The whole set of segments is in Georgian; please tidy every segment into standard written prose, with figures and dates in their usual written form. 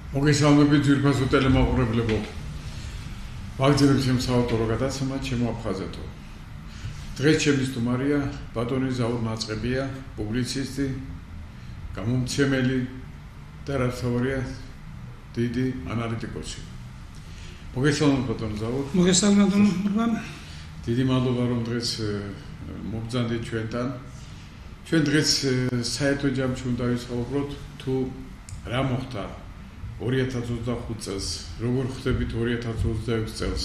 მოგესალმებით ძვირფასო ტელემაყურებლებო. ვაგრძელებ ჩემს საავტორო გადაცემას ჩემო აფხაზეთო. დღეს ჩემი სტუმარია ბატონი ზაურ ნაწყებია, პუბლიცისტი, გამომცემელი და რაც თავია დიდი ანალიტიკოსი. მოგესალმებით ბატონ ზაურ. მოგესალმებით ბატონო. დიდი მადლობა რომ დღეს მოგზანდით ჩვენთან. ჩვენ დღეს საერთო ჯამში უნდა ვისაუბროთ თუ რა მოხდა 2025 წელს, როგორ ხვდებით 2026 წელს.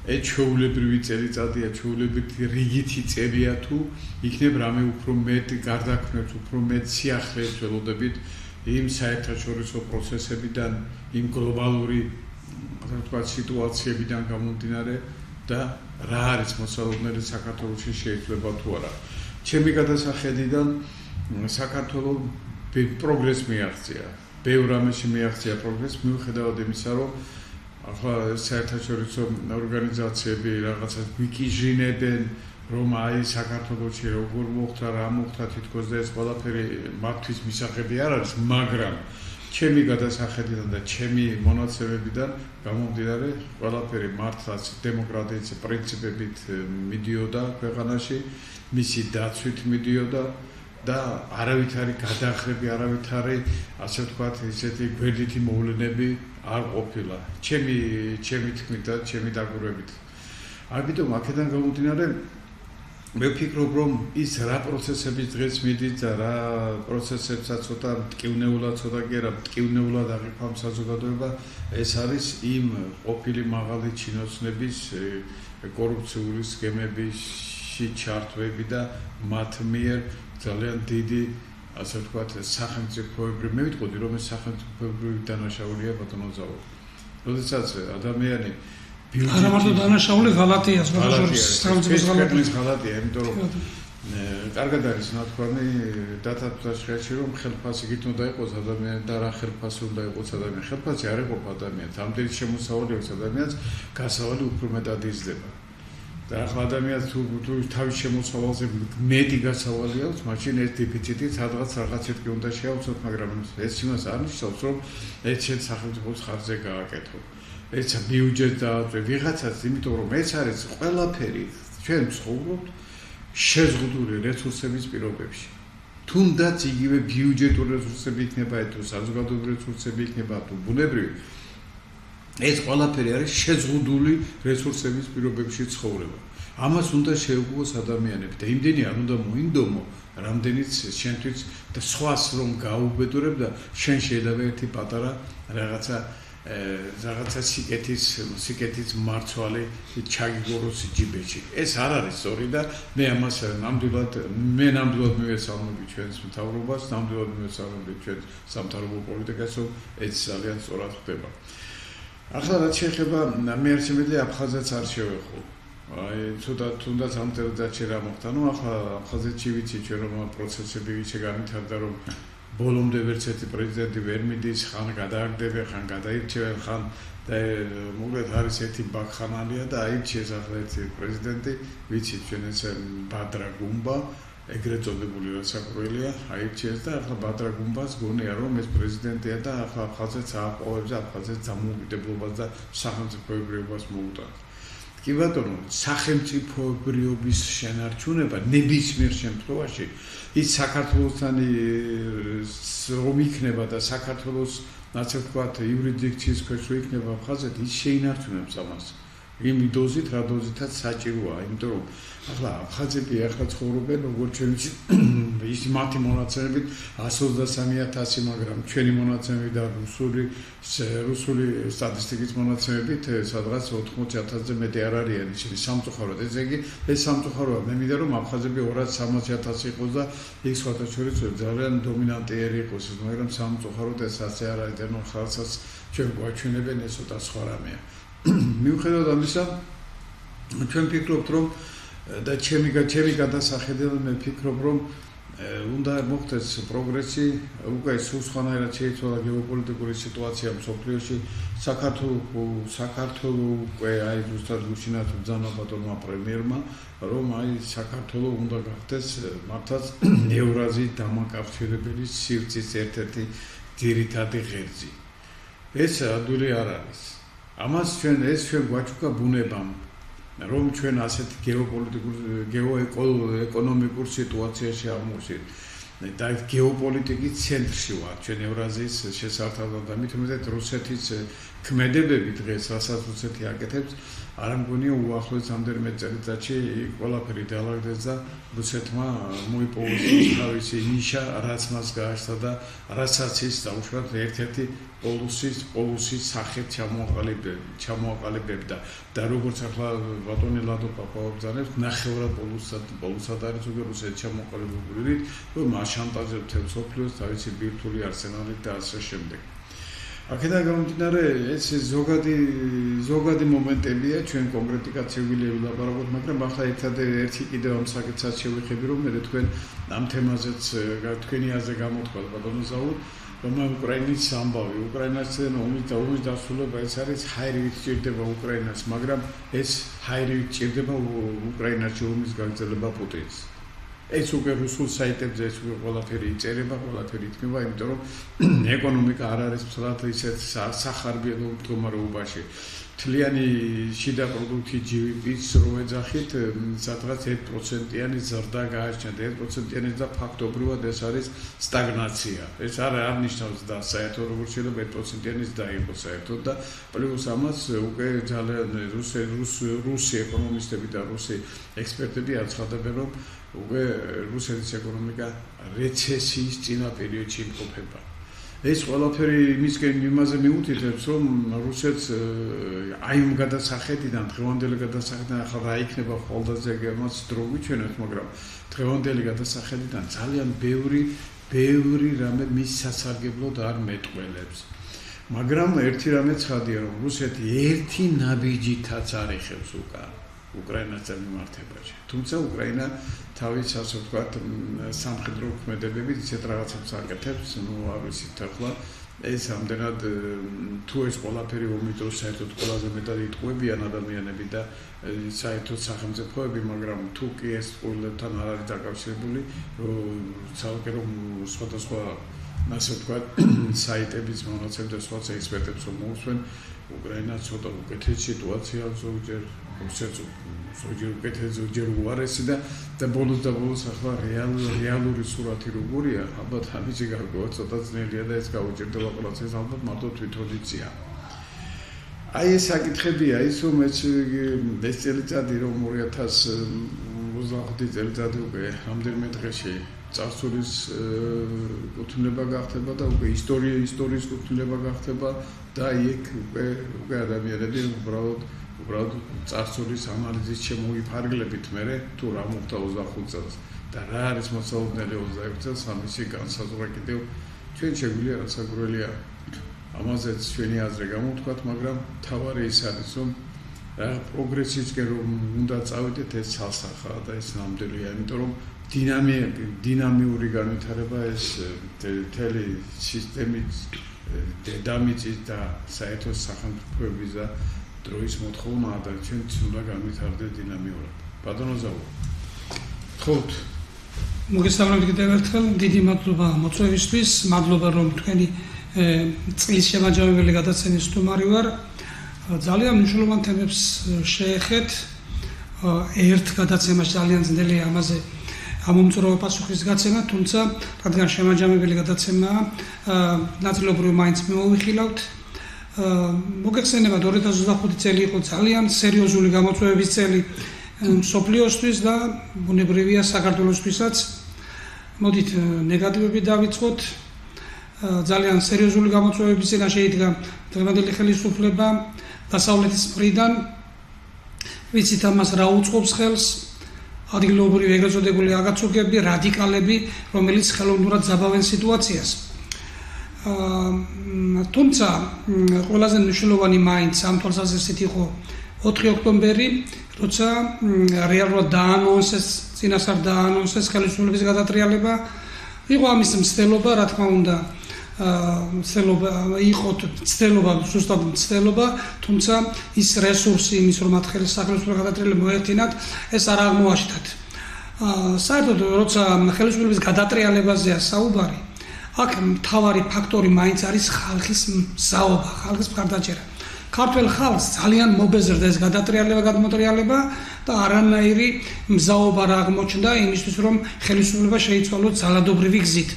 ჩვეულებრივი წელიწადია, ჩვეულებრივი რიგითი წებია თუ იქნებ რამე უფრო მეტ გარდაქმნებს, უფრო მეტ სიახლეებს ველოდებით იმ საერთაშორისო პროცესებიდან, იმ გლობალური სიტუაციებიდან გამომდინარე და რა არის მოსალოდნელი საქართველოში შეიძლება თუ არა. ჩემი გადასახედიდან საქართველოს პროგრესს მიაღწია. ბევრ რამეში მიაღწია პროგრესს, მიუხედავად იმისა, რომ ახლა საერთაშორისო ორგანიზაციები რაღაცას გვიკიჟინებენ, რომ აი საქართველოში როგორ მოხდა, რა მოხდა, თითქოს და ეს ყველაფერი მათთვის მისაღები არ არის, მაგრამ ჩემი გადასახედიდან და ჩემი მონაცემებიდან გამომდინარე, ყველაფერი მართლაც დემოკრატიის პრინციპებით მიდიოდა ქვეყანაში, მისი დაცვით მიდიოდა და არავითარი გადახრები, არავითარი, ასე ვთქვათ, ისეთი გვერდითი მოვლენები არ ყოფილა. ჩემი თქმით და ჩემი დაკვირვებით. ამიტომ აქედან გამომდინარე, მე ვფიქრობ, რომ ის რა პროცესები დღეს მიდის და რა პროცესებსაც ცოტა მტკივნეულად, ცოტა კი არა, მტკივნეულად აღიქვამ საზოგადოება, ეს არის იმ ყოფილი მაღალი ჩინოსნების კორუფციული სქემებში ჩართვები და მათ მიერ ძალიან დიდი, ასე ვთქვათ, სახელმწიფოებრივი, მე ვიტყოდი, რომ ეს სახელმწიფოებრივი დანაშაულია ბატონო ზაურ. როდესაც ადამიანი არა მარტო დანაშაული ღალატია, სახელმწიფოს ღალატია, იმიტომ რომ კარგად არის ნათქვამი დათათვაში, რომ ხელფასი გით უნდა იყოს ადამიანი და რა ხელფასი უნდა იყოს ადამიანი. ხელფასი არ იყოფ ადამიანს, ამდენი შემოსავალი აქვს ადამიანს, გასავალი უფრო მეტად იზრდება. და ახლა ადამიანს თუ თავის შემოსავალზე მეტი გასავალი აქვს, მაშინ ეს დეფიციტი სადღაც რაღაცით კი უნდა შეავწოთ, მაგრამ ეს იმას არ ნიშნავს, რომ ეს შენ სახელმწიფოს ხარჯზე გააკეთო. ეს ბიუჯეტს დააწვე ვიღაცას, იმიტომ რომ ეს არის ყველაფერი ჩვენ ცხოვრობთ შეზღუდული რესურსების პირობებში. თუნდაც იგივე ბიუჯეტური რესურსები იქნება, თუ საზოგადოებრივი რესურსები იქნება, თუ ბუნებრივი, ეს ყველაფერი არის შეზღუდული რესურსების პირობებში ცხოვრება. ამას უნდა შეუგუოს ადამიანები და იმდენი არ უნდა მოინდომო, რამდენიც შენთვის და სხვას რომ გაუბედურებ და შენ შეიძლება ერთი პატარა რაღაცა სიკეთის მარცვალი ჩაგიგოროს ჯიბეში. ეს არ არის სწორი და მე ამას ნამდვილად მივესალმები ჩვენს მთავრობას, ნამდვილად მივესალმები ჩვენს სამთავრობო პოლიტიკას, რომ ეს ძალიან სწორად ხდება. ახლა რაც შეეხება მე არ შემიძლია აფხაზეთს არ შევეხო. აი თუნდაც ამ წელიწადში რა მოხდა, ნუ ახლა აფხაზეთში ვიცი ჩვენ რომ პროცესები ვიცი განვითარდა, რომ ბოლომდე ვერც ერთი პრეზიდენტი ვერ მიდის, ხან გადააგდებენ, ხან გადაირჩევენ, ხან და მოკლედ არის ერთი ბაქხანალია და აირჩიეს ახლა ერთი პრეზიდენტი, ვიცით ჩვენ ეს ბადრა გუმბა, ეგრეთ წოდებული რასაკვირველია, აირჩიეს და ახლა ბადრა გუმბას გონია რომ ეს პრეზიდენტია და ახლა აფხაზეთს ააყოვებს და აფხაზეთს დამოუკიდებლობას და სახელმწიფოებრიობას მოუტანს. კი ბატონო, სახელმწიფოებრიობის შენარჩუნება ნებისმიერ შემთხვევაში ის საქართველოსთან რომ იქნება და საქართველოს, ასე ვთქვათ, იურისდიქციის ქვეშ რო იქნება აფხაზეთი, ის შეინარჩუნებს ამას. იმ დოზით, რა დოზითაც საჭიროა, იმიტომ რომ ახლა აფხაზები ახლა ცხოვრობენ, როგორც ჩვენ ის მათი მონაცემებით 123,000, მაგრამ ჩვენი მონაცემებით და რუსული სტატისტიკის მონაცემებით სადღაც 80,000-ზე მეტი არ არიან ისინი სამწუხაროდ. ესე იგი, ეს სამწუხაროა. მე მინდა რომ აფხაზები 230,000 იყოს და იქ სხვათა შორის ძალიან დომინანტიერი იყოს, მაგრამ სამწუხაროდ ეს ასე არ არის და ნუ ხალხსაც ჩვენ გვაჩვენებენ ეს ცოტა სხვა რამეა. მიუხედავად ამისა, ჩვენ ვფიქრობთ, რომ და ჩემი გადასახედიდან მე ვფიქრობ, რომ უნდა მოხდეს პროგრესი, უკვე სულ სხვანაირად შეიცვალა გეოპოლიტიკური სიტუაცია მსოფლიოში. საქართველოს უკვე აი ზუსტად გუშინაც ბრძანა ბატონმა პრემიერმა, რომ აი საქართველოს უნდა გახდეს მართლაც ევრაზიის დამაკავშირებელი სივრცის ერთ-ერთი ძირითადი ღერძი. ეს ადვილი არ არის. ამას ჩვენ გვაჩუქა ბუნებამ, რომ ჩვენ ასეთ გეოეკონომიკურ სიტუაციაში აღმოჩნდით. და გეოპოლიტიკის ცენტრში ვარ ჩვენ ევრაზიის შესართავთან და მით უმეტეს რუსეთის ქმედებები დღეს რასაც რუსეთი აკეთებს არ მგონია უახლოეს ამდენიმე წელიწადში ყველაფერი დაალაგდეს და რუსეთმა მოიპოვოს თავისი ნიშა რაც მას გააჩნდა და რასაც ის დაუშვათ ერთ-ერთი პოლუსის სახით ჩამოაყალიბებდა და როგორც ახლა ბატონი ლადო პაპაობძანებს ნახევრად პოლუსად არის უკვე რუსეთი ჩამოყალიბებული რომ შანტაჟებს მსოფლიოს თავისი ბირთვული არსენალით და ასე შემდეგ. აქედან გამომდინარე ეს ზოგადი მომენტებია ჩვენ კონკრეტიკაციები ვილაპარაკოთ, მაგრამ ახლა ერთადერთი კიდევ ამ საკითხსაც შევეხები რომ მე თქვენ ამ თემაზეც თქვენი აზრი გამოთქვათ ბატონო ზაურ რომ უკრაინის ამბავი უკრაინასთან ომის დასრულება ეს არის ჰაერივით ჭირდება უკრაინას, მაგრამ ეს ჰაერივით ჭირდება უკრაინაში ომის გაგრძელება პუტინს. ეს უკვე რუსულ საიტებზე ეს უკვე ყველაფერი იწერება, ყველაფერი ითქმება, იმიტომ რომ ეკონომიკა არ არის ფსლად ისეთ სახარბიელო მდგომარეობაში. მთლიანი შიდა პროდუქტი GDP-ს რო ეძახით, სადღაც 1%-იანი ზრდა გააჩნიათ, 1%-იანი და ფაქტობრივად ეს არის სტაგნაცია. ეს არ ნიშნავს და საერთოდ როგორც შეიძლება 1%-იანი ზრდა იყოს საერთოდ და პლუს ამას უკვე ძალიან რუსი ეკონომისტები და რუსი ექსპერტები აცხადებენ, რომ უკვე რუსეთის ეკონომიკა რეცესიის წინა პერიოდში იმყოფება. ეს ყველაფერი იმაზე მიუთითებს, რომ რუსეთს აი ამ გადასახედიდან, დღევანდელი გადასახედიდან ახლა რა იქნება ხვალდაზე ამას დრო ვიჩვენებთ, მაგრამ დღევანდელი გადასახედიდან ძალიან ბევრი რამე მის სასარგებლოდ არ მეტყველებს. მაგრამ ერთი რამე ცხადია, რომ რუსეთი ერთი ნაბიჯითაც არ ეხებს უკან უკრაინასთან მიმართებაში. თუმცა უკრაინა თავის ასე ვთქვათ სამხედრო ქმედებებით ისეთ რაღაცებს აკეთებს, არ ვიცით ახლა ეს ამდენად თუ ეს ყველაფერი ომის დროს საერთოდ ყველაზე მეტად იტყუებიან ადამიანები და საერთოდ სახელმწიფოები, მაგრამ თუ კი ეს ყოველთან არ არის დაკავშირებული, ცალკე რომ სხვადასხვა ასე ვთქვათ საიტების მონაცემ და სხვა ექსპერტებს რომ მოусვენ, უკრაინა ცოტა უკეთეს სიტუაცია ზოგჯერ ზოგჯერ უკეთეს ზოგჯერ უარესი და ბოლოს ახლა რეალური სურათი როგორია, ალბათ ამისი გარკვევა ცოტა ძნელია და ეს გაუჭირდება პროცესს ალბათ მარტო თვითონ იცია. აი ეს საკითხებია ის რომ ეს წელიწადი რომ 2025 წელიწადი უკვე რამდენიმე დღეში წარსულის კუთვნილება გახდება და უკვე ისტორიის კუთვნილება გახდება და იქ უკვე ადამიანები უბრალოდ წარსულის ანალიზის შემოიფარგლებით მერე თუ რა მოხდა 25 წელს და რა არის მოსალოდნელი 21 წელს ამისი განსაზღვრა კიდევ ჩვენ შეგვიძლია რასაკვირველია ამაზეც ჩვენი აზრი გამოვთქვათ, მაგრამ თავარი ის არის რომ პროგრესისკენ რომ უნდა წავიდეთ ეს ცალსახაა და ეს ნამდვილია, იმიტომ რომ დინამიური განვითარება ეს მთელი სისტემის დედამიწის და საერთოდ სახელმწიფოების და დროის მოთხოვნაა და ჩვენც უნდა განვითარდეთ დინამიურად. ბატონო ზაურ. ხოთ. მოგესალმებით კიდევ ერთხელ, დიდი მადლობა მოწვევისთვის, მადლობა რომ თქვენი წლის შემაჯამებელი გადაცემის სტუმარი ვარ. ძალიან მნიშვნელოვან თემებს შეეხეთ. ერთ გადაცემაში ძალიან ძნელია ამაზე ამომწურავი პასუხის გაცემა, თუმცა რადგან შემაჯამებელი გადაცემაა, ნაწილობრივ მაინც მოვიხილავთ. მოგეხსენებათ 2025 წელი იყო ძალიან სერიოზული გამოწვევების წელი მსოფლიოსთვის და ბუნებრივია საქართველოსთვისაც. მოდით ნეგატივები დავიწყოთ. ძალიან სერიოზული გამოწვევების წინაშე იდგა დღევანდელი ხელისუფლება დასავლეთის მხრიდან. ვიცით ამას რა უწყობს ხელს ადგილობრივი ეგრეთ წოდებული აგაცოგები, რადიკალები, რომელიც ხელოვნურად ზაბავენ სიტუაციას. თუმცა ყველაზე მნიშვნელოვანი მაინც ამ თვალსაზრისით იყო 4 ოქტომბერი, როცა რეალურად დაანონსეს, წინასწარ დაანონსეს ხელისუფლების გადატრიალება. იყო ამის მცდელობა, რა თქმა უნდა, ზუსტად მცდელობა, თუმცა ის რესურსი იმის რომ მათ ხელისუფლების გადატრიალება მოეხდინათ, ეს არ აღმოაჩნდათ. საერთოდ როცა ხელისუფლების გადატრიალებაზეა საუბარი, აქ მთავარი ფაქტორი მაინც არის ხალხის მზაობა, ხალხის მხარდაჭერა. ქართველ ხალხს ძალიან მობეზრდა ეს გადატრიალება, გადმოტრიალება და არანაირი მზაობა არ აღმოჩნდა იმისთვის, რომ ხელისუფლება შეიცვალოს ძალადობრივი გზით.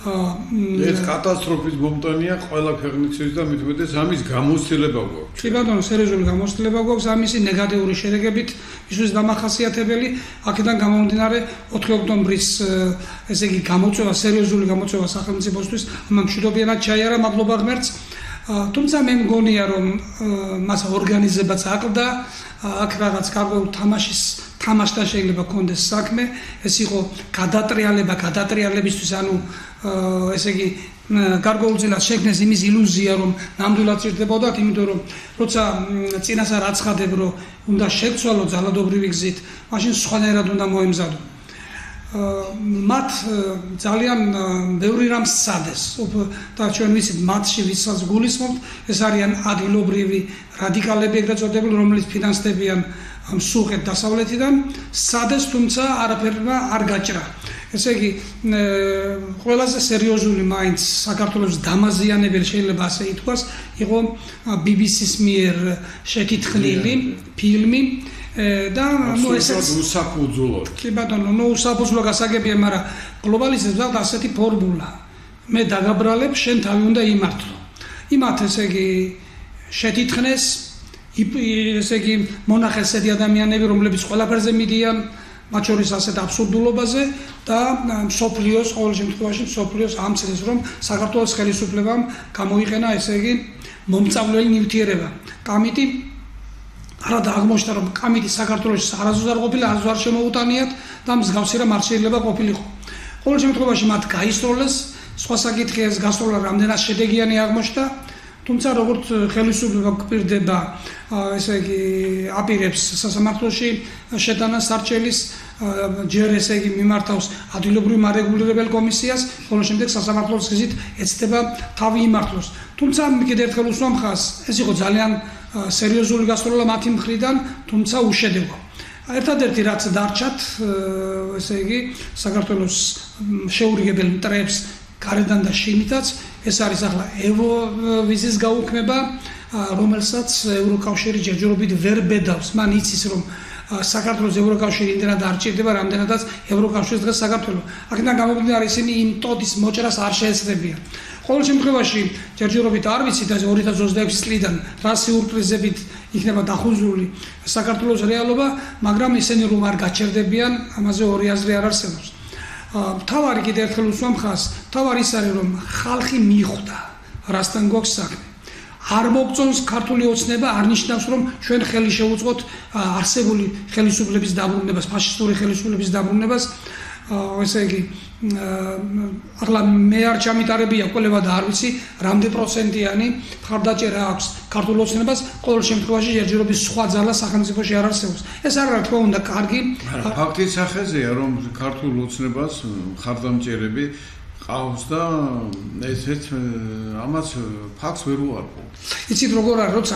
ეს კატასტროფის მომტანია ყველა ქვეყნისთვის და მithumetes ამის გამოცდილება გვაქვს. კი ბატონო, სერიოზული გამოცდილება გვაქვს ამისი ნეგატიური შედეგებით, მისთვის დამახასიათებელი. აქედან გამომდინარე 4 ოქტომბრის ესე იგი გამოწვევა, სერიოზული გამოწვევა სახელმწიფოსთვის, ამ მშვიდობიანად ჩაიარა, მადლობა ღმერთს. თუმცა მე მგონია, რომ მას ორგანიზებაც აკლდა, აქ რაღაც გარკვეულ თამაშთან შეიძლება კონდეს საქმე, ეს იყო გადატრიალება, გადატრიალებისთვის, ანუ ესე იგი გარკვეულწილად შექმნეს იმის ილუზია, რომ ნამდვილად ჭირდებოდათ, იმიტომ რომ როცა წინასწარ აცხადებ, რომ უნდა შეცვალო ძალადობრივი გზით, მაშინ სხვანაირად უნდა მოემზადო. მათ ძალიან ბევრი რამ სცადეს და ჩვენ ვიცით მათში ვისაც გულისხმობთ, ეს არიან ადგილობრივი რადიკალები ეგრეთ წოდებული, რომლებიც ფინანსდებიან მსუხეთ დასავლეთიდან, სცადეს, თუმცა არაფერმა არ გაჭრა. ესე იგი, ყველაზე სერიოზული მაინც საქართველოს დამაზიანებელი შეიძლება ასე ითქვას, იყო BBC-ს მიერ შეკითხნილი ფილმი და ესეც უსაფუძვლო. კი ბატონო, უსაფუძვლო გასაგებია, მაგრამ გლობალიზებდა ასეთი ფორმულა. მე დაგაბრალებ, შენ თავი უნდა იმართო. იმათ ესე იგი შეთითხნეს, ესე იგი მონახეს ესეთი ადამიანები, რომლებიც ყველაფერზე მიდიან, მათ შორის ასეთ აბსურდულობაზე და მსოფლიოს ყოველ შემთხვევაში მსოფლიოს ამცეს, რომ საქართველოს ხელისუფლებამ გამოიყენა ესე იგი მომწავლელი ნივთიერება. კამიტი არადა აღმოჩნდა, რომ კამიტი საქართველოს არასდროს არ ყოფილა, არასდროს არ შემოუტანიათ და მსგავსი რამ არ შეიძლება ყოფილიყო. ყოველ შემთხვევაში მათ გაისროლეს, სხვა საკითხია ეს გასროლა რამდენად შედეგიანი აღმოჩნდა, თუმცა როგორც ხელისუფლება გვპირდება, ესე იგი აპირებს სასამართლოში შეტანას არჩევის, ჯერ ესე იგი მიმართავს ადგილობრივ მარეგულირებელ კომისიას, ხოლო შემდეგ სასამართლოს გზით ეცდება თავი იმართლოს. თუმცა კიდევ ერთხელ უსვამ ხაზს, ეს იყო ძალიან სერიოზული გასროლა მათი მხრიდან, თუმცა უშედეგო. ერთადერთი რაც დარჩათ, ესე იგი საქართველოს შეურიგებელ მტრებს გარედან და შინითაც, ეს არის ახლა ევროვიზის გაუქმება, რომელსაც ევროკავშირი ჯერჯერობით ვერ ბედავს. მან იცის, რომ საქართველოს ევროკავშირი იმდენად არ ჭირდება, რამდენადაც ევროკავშირის დღეს საქართველოს. აქედან გამომდინარე, ისინი იმ ტოტის მოჭრას არ შეეცდებიან. ყოველ შემთხვევაში ჯერჯერობით არ ვიცით, ეს 2026 წლიდან რა სიურპრიზებით იქნება დახუზული საქართველოს რეალობა, მაგრამ ისინი რომ არ გაჩერდებიან, ამაზე ორი აზრი არ არსებობს. თავარი კიდევ ერთხელ უსვამ ხაზს, თავარი ის არის, რომ ხალხი მიხვდა, რასთან გვაქვს საქმე. არ მოგწონს ქართული ოცნება, არ ნიშნავს, რომ ჩვენ ხელი შევუწყოთ არსებული ხელისუფლების დაბრუნებას, ფაშისტური ხელისუფლების დაბრუნებას. ესე იგი, ახლა მე არ ჩამიტარებია კვლევა და არ ვიცი, რამდენი პროცენტიანი მხარდაჭერა აქვს ქართულ ოცნებას, ყოველ შემთხვევაში ჯერჯერობით სხვა ძალა სახელმწიფოში არ არსებობს. ეს არ არის თქო უნდა კარგი. ფაქტის სახეზეა, რომ ქართულ ოცნებას მხარდამჭერები ყავს და ესეც ამას ფაქტს ვერ უარყო. იცით როგორ არის, როცა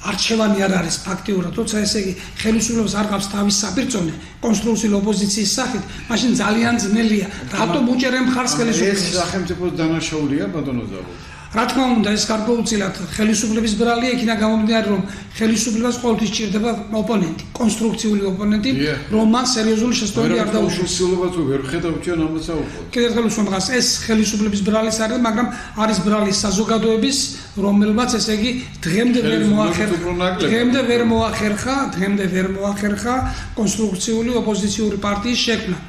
არჩევანი არ არის ფაქტიურად, როცა ესე იგი ხელისუფლებას არ ყავს თავის საპირწონე კონსტრუქციულ ოპოზიციის სახით, მაშინ ძალიან ძნელია. რატომ უჭერენ მხარს ხელისუფლებას? ეს სახელმწიფოს დანაშაულია, ბატონო ზავო. რა თქმა უნდა, ეს გარკვეულწილად ხელისუფლების ბრალია, იქიდან გამომდინარე, რომ ხელისუფლებას ყოველთვის ჭირდება ოპონენტი, კონსტრუქციული ოპონენტი, რომ მან სერიოზული შესწავლილი არ დაუშვას. ხელისუფლებას ვერ ხედავთ ჩვენ ამას აუყოთ. კიდევ ერთხელ უსვამ ხაზს, ეს ხელისუფლების ბრალის არის, მაგრამ არის ბრალის საზოგადოების, რომელმაც ესე იგი დღემდე ვერ მოახერხა კონსტრუქციული ოპოზიციური პარტიის შექმნა.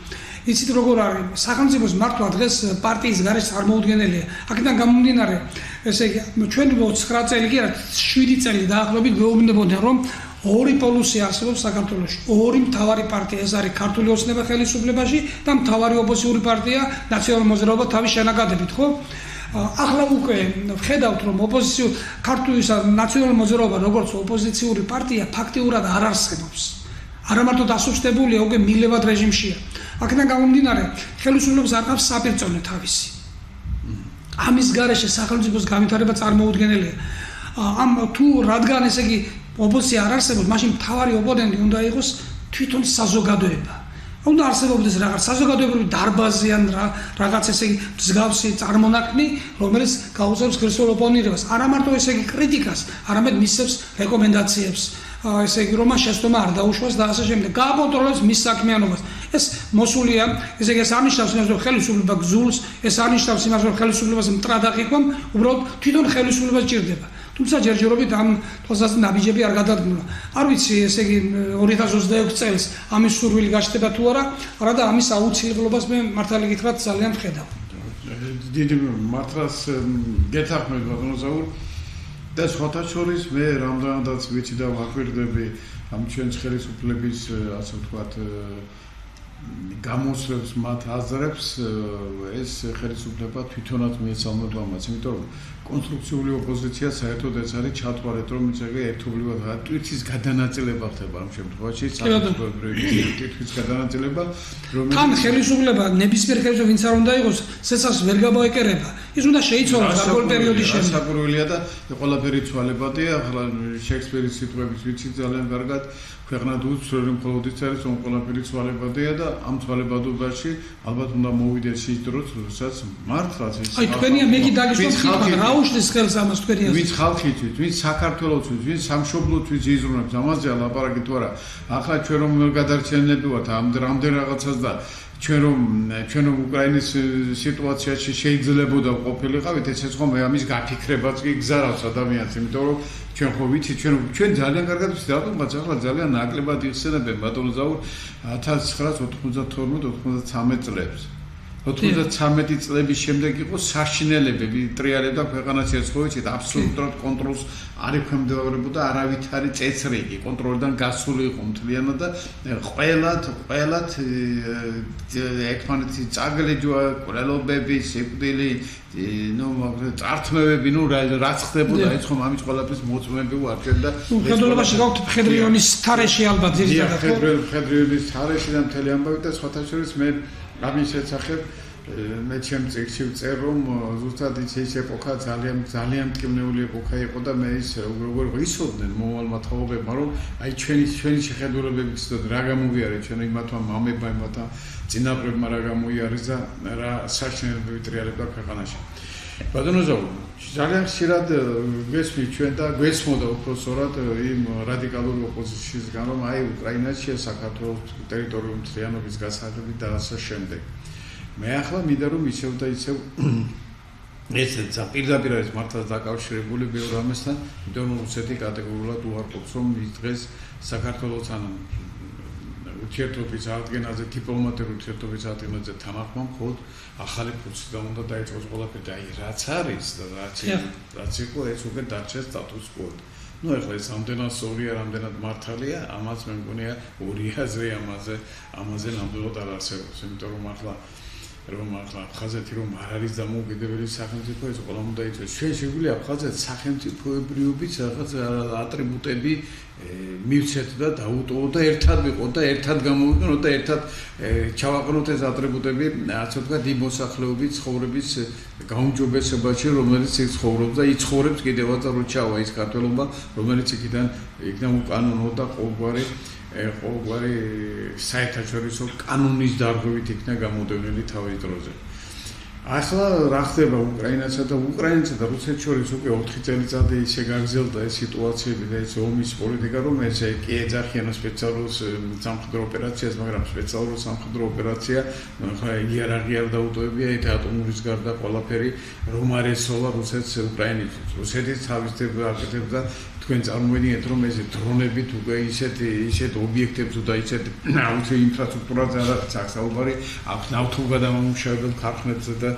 იცით როგორ არის, სახელმწიფოს მართვა დღეს პარტიის გარეშე წარმოუდგენელია. აქედან გამომდინარე, ესე იგი, ჩვენ 9 წელი კი არა, 7 წელი დაახლოებით გვეუბნებოდნენ, რომ ორი პოლუსი არსებობს საქართველოში. ორი მთავარი პარტია, ეს არის ქართული ოცნება ხელისუფლებაში და მთავარი ოპოზიციური პარტია ნაციონალური მოძრაობა თავის შენაკადებით, ხო? ახლა უკვე ვხედავთ, რომ ქართული ნაციონალური მოძრაობა როგორც ოპოზიციური პარტია ფაქტიურად არ არსებობს. არა მარტო დასუსტებულია, უკვე მილევად რეჟიმშია. აქედან გამომდინარე, ხელისუფლებას არ ყავს საპირწონე თავისი. ამის გარეშე სახელმწიფოს განვითარება წარმოუდგენელია. თუ რადგან ესე იგი ოპოზიცია არ არსებობს, მაშინ მთავარი ოპონენტი უნდა იყოს თვითონ საზოგადოება. უნდა არსებობდეს რაღაც საზოგადოებრივი დარბაზი ან რაღაც ესე იგი მსგავსი წარმონაქმნი, რომელიც გაუწევს ქრისტეულ ოპონირებას. არა მარტო ესე იგი კრიტიკას, არამედ მისცემს რეკომენდაციებს, ესე იგი რომ შეცდომა არ დაუშვას და ასე შემდეგ. გააკონტროლებს მის საქმიანობას. ეს მოსულია, ესე იგი ეს არნიშნავს იმას, რომ ხელისუფლება გზულს, ეს არნიშნავს იმას, რომ ხელისუფლებას მტრად აღიქვამ, უბრალოდ თვითონ ხელისუფლება სჭირდება. თუმცა ჯერჯერობით ამ თვალსაზრისით ნაბიჯები არ გადადგმულა. არ ვიცი, ესე იგი 2026 წელს ამის სურვილი გაჩნდება თუ არა, არადა ამის აუცილებლობას მე მართალი გითხრათ ძალიან ვხედავ. დიდი მართლაც გეთანხმებით ბატონო ზაურ და სხვათა შორის მე რამდენადაც ვიცი და ვაკვირდები ამ ჩვენს ხელისუფლების ასე ვთქვათ გამოსვლებს მათ აზრებს ეს ხელისუფლება თვითონაც მიეცალმოდა ამას, იმიტომ რომ კონსტრუქციული ოპოზიცია საერთოდ ეს არის ჩათვალეთ რომ ისე ერთობლივად თვითის გადანაწილება ხდება ამ შემთხვევაში თვითის გადანაწილება რომელიც თან ხელისუფლება ნებისმიერ ხელისუფლებას ვინც არ უნდა იყოს სესას ვერ გამოეკერება ის უნდა შეიცვალოს გარკვეულ პერიოდის შემდეგ საკურველია და ყველაფერი ცვალებადია ახლა შექსპირის სიტყვებით ვიცი ძალიან კარგად ქვეყნად უცვლელ რომ მხოლოდ ის არის რომ ყველაფერი ცვალებადია და ამ ცვალებადობაში ალბათ უნდა მოვიდეს ის დროც როდესაც მართლაც ის აი თქვენია მე კი დაგიშვათ რა უშლის ხელს ამას თქვენია ვინც ხალხისთვის ვინც საქართველოსთვის ვინც სამშობლოთვის იზრუნებს ამაზე ლაპარაკი თუ არა ახლა ჩვენ რომ გადარჩენილები ვართ ამ რამდენ რაღაცას და ჩვენ რომ უკრაინის სიტუაციაში შეიძლებოდა ყოფილიყავით ესეც ხომ ამის გაფიქრებაც კი გზარავს ადამიანს იმიტომ რომ ჩვენ ხო ვიცით ჩვენ ძალიან კარგად ვიცით რატომღაც ახლა ძალიან ნაკლებად იხსენებენ ბატონო ზაურ 1992-93 წლებს 93 წლების შემდეგ იყო საშინელებები ტრიალებდა ქვეყანას ეცხოვით აბსოლუტურად კონტროლს არ ექვემდებარებოდა არავითარი წესრიგი კონტროლიდან გასული იყო მთლიანად და ყველად ერთმანეთი წაგლეჯვა ყრელობები სიკვდილი ნუ წართმევები ნუ რაც ხდებოდა ეს ხომ ამის ყველაფრის მოწმეები ვარ ჩვენ და ხელოვნებაში გაქვთ ფედრიონის თარეში ალბათ ზირზედა ფედრიონის თარეში და მთელი ამბავი და სხვათა შორის მე ამის შესახებ მე ჩემ წიგნში ვწერ რომ ზუსტად ის ეპოქა ძალიან მტკივნეული ეპოქა იყო და მე ის როგორ ვისოდნენ მომავალმა თაობებმა რომ აი ჩვენი შეხედულებები გცდოდნენ რა გამოვიარეთ ჩვენ იმათმა მამებმა იმათა წინაპრებმა რა გამოიარეს და რა საშინელებები ტრიალებდა ქვეყანაში ბატონო ზაურ ძალიან ხშირად გვესმით ჩვენ და გვესმოდა უпроსორად იმ რადიკალური ოპოზიციისგან რომ აი უკრაინაში საქართველოს ტერიტორიული მთლიანობის გასაღებით და ასე შემდეგ მე ახლა მინდა რომ ისევ და ისევ ესეც პირდაპირ არის მართლაც დაკავშირებული ბევრ ამასთან იმიტომ რომ რუსეთი კატეგორიულად უარყოფს რომ ის დღეს საქართველოს ან ურთიერთობის აღდგენაზე დიპლომატიური ურთიერთობის აღდგენაზე თანახმა მხოლოდ ახალი ფურცლიდან უნდა დაიწყოს ყველაფერი და აი რაც არის და რაც იყო ეს უკვე დარჩეს სტატუს quo ну ეხლა ეს ამდენად სწორია, რამდენად მართალია, ამას მე მგონია ორი აზრი ამაზე ნამდვილად არ არსებობს, იმიტომ რომ ახლა აფხაზეთი რომ არ არის დამოუკიდებელი სახელმწიფო, ეს ყველა უნდა იცოდეს. ჩვენ შეგვიძლია აფხაზეთს სახელმწიფოებრიობის რაღაც ატრიბუტები მივცეთ და დაუტოვოთ და ერთად ვიყოთ და ერთად გამოვიყენოთ და ერთად ჩავაყენოთ ეს ატრიბუტები, ასე ვთქვათ, იმ მოსახლეობის ცხოვრების გაუმჯობესებაში, რომელიც ის ცხოვრობს და იცხოვრებს კიდევაც რო ჩავა ის ქართველობა, რომელიც იქიდან უკანონო და ყოველგვარი საერთაშორისო კანონის დარღვევით იქნა გამოდევნილი თავის დროზე. ახლა რა ხდება უკრაინასა და რუსეთს შორის უკვე 4 წელიწადი ისე გაგრძელდა ეს სიტუაციები და ეს ომის პოლიტიკა, რომ ეს კი ეძახიან სპეციალურ სამხედრო ოპერაციას, მაგრამ სპეციალურ სამხედრო ოპერაცია ხა იარაღი არ დაუტოვებია, ეს ატომურის გარდა ყველაფერი რომ არ ესოლა რუსეთს უკრაინისთვის. რუსეთის თავის აკეთებს და თქვენ წარმოიდგინეთ რომ ეს დრონებით უკვე ისეთ ობიექტებს და ისეთ აუცილებლად ინფრასტრუქტურაზე არის საუბარი, აქ ნავთობგადამამუშავებელ ქარხნებზე და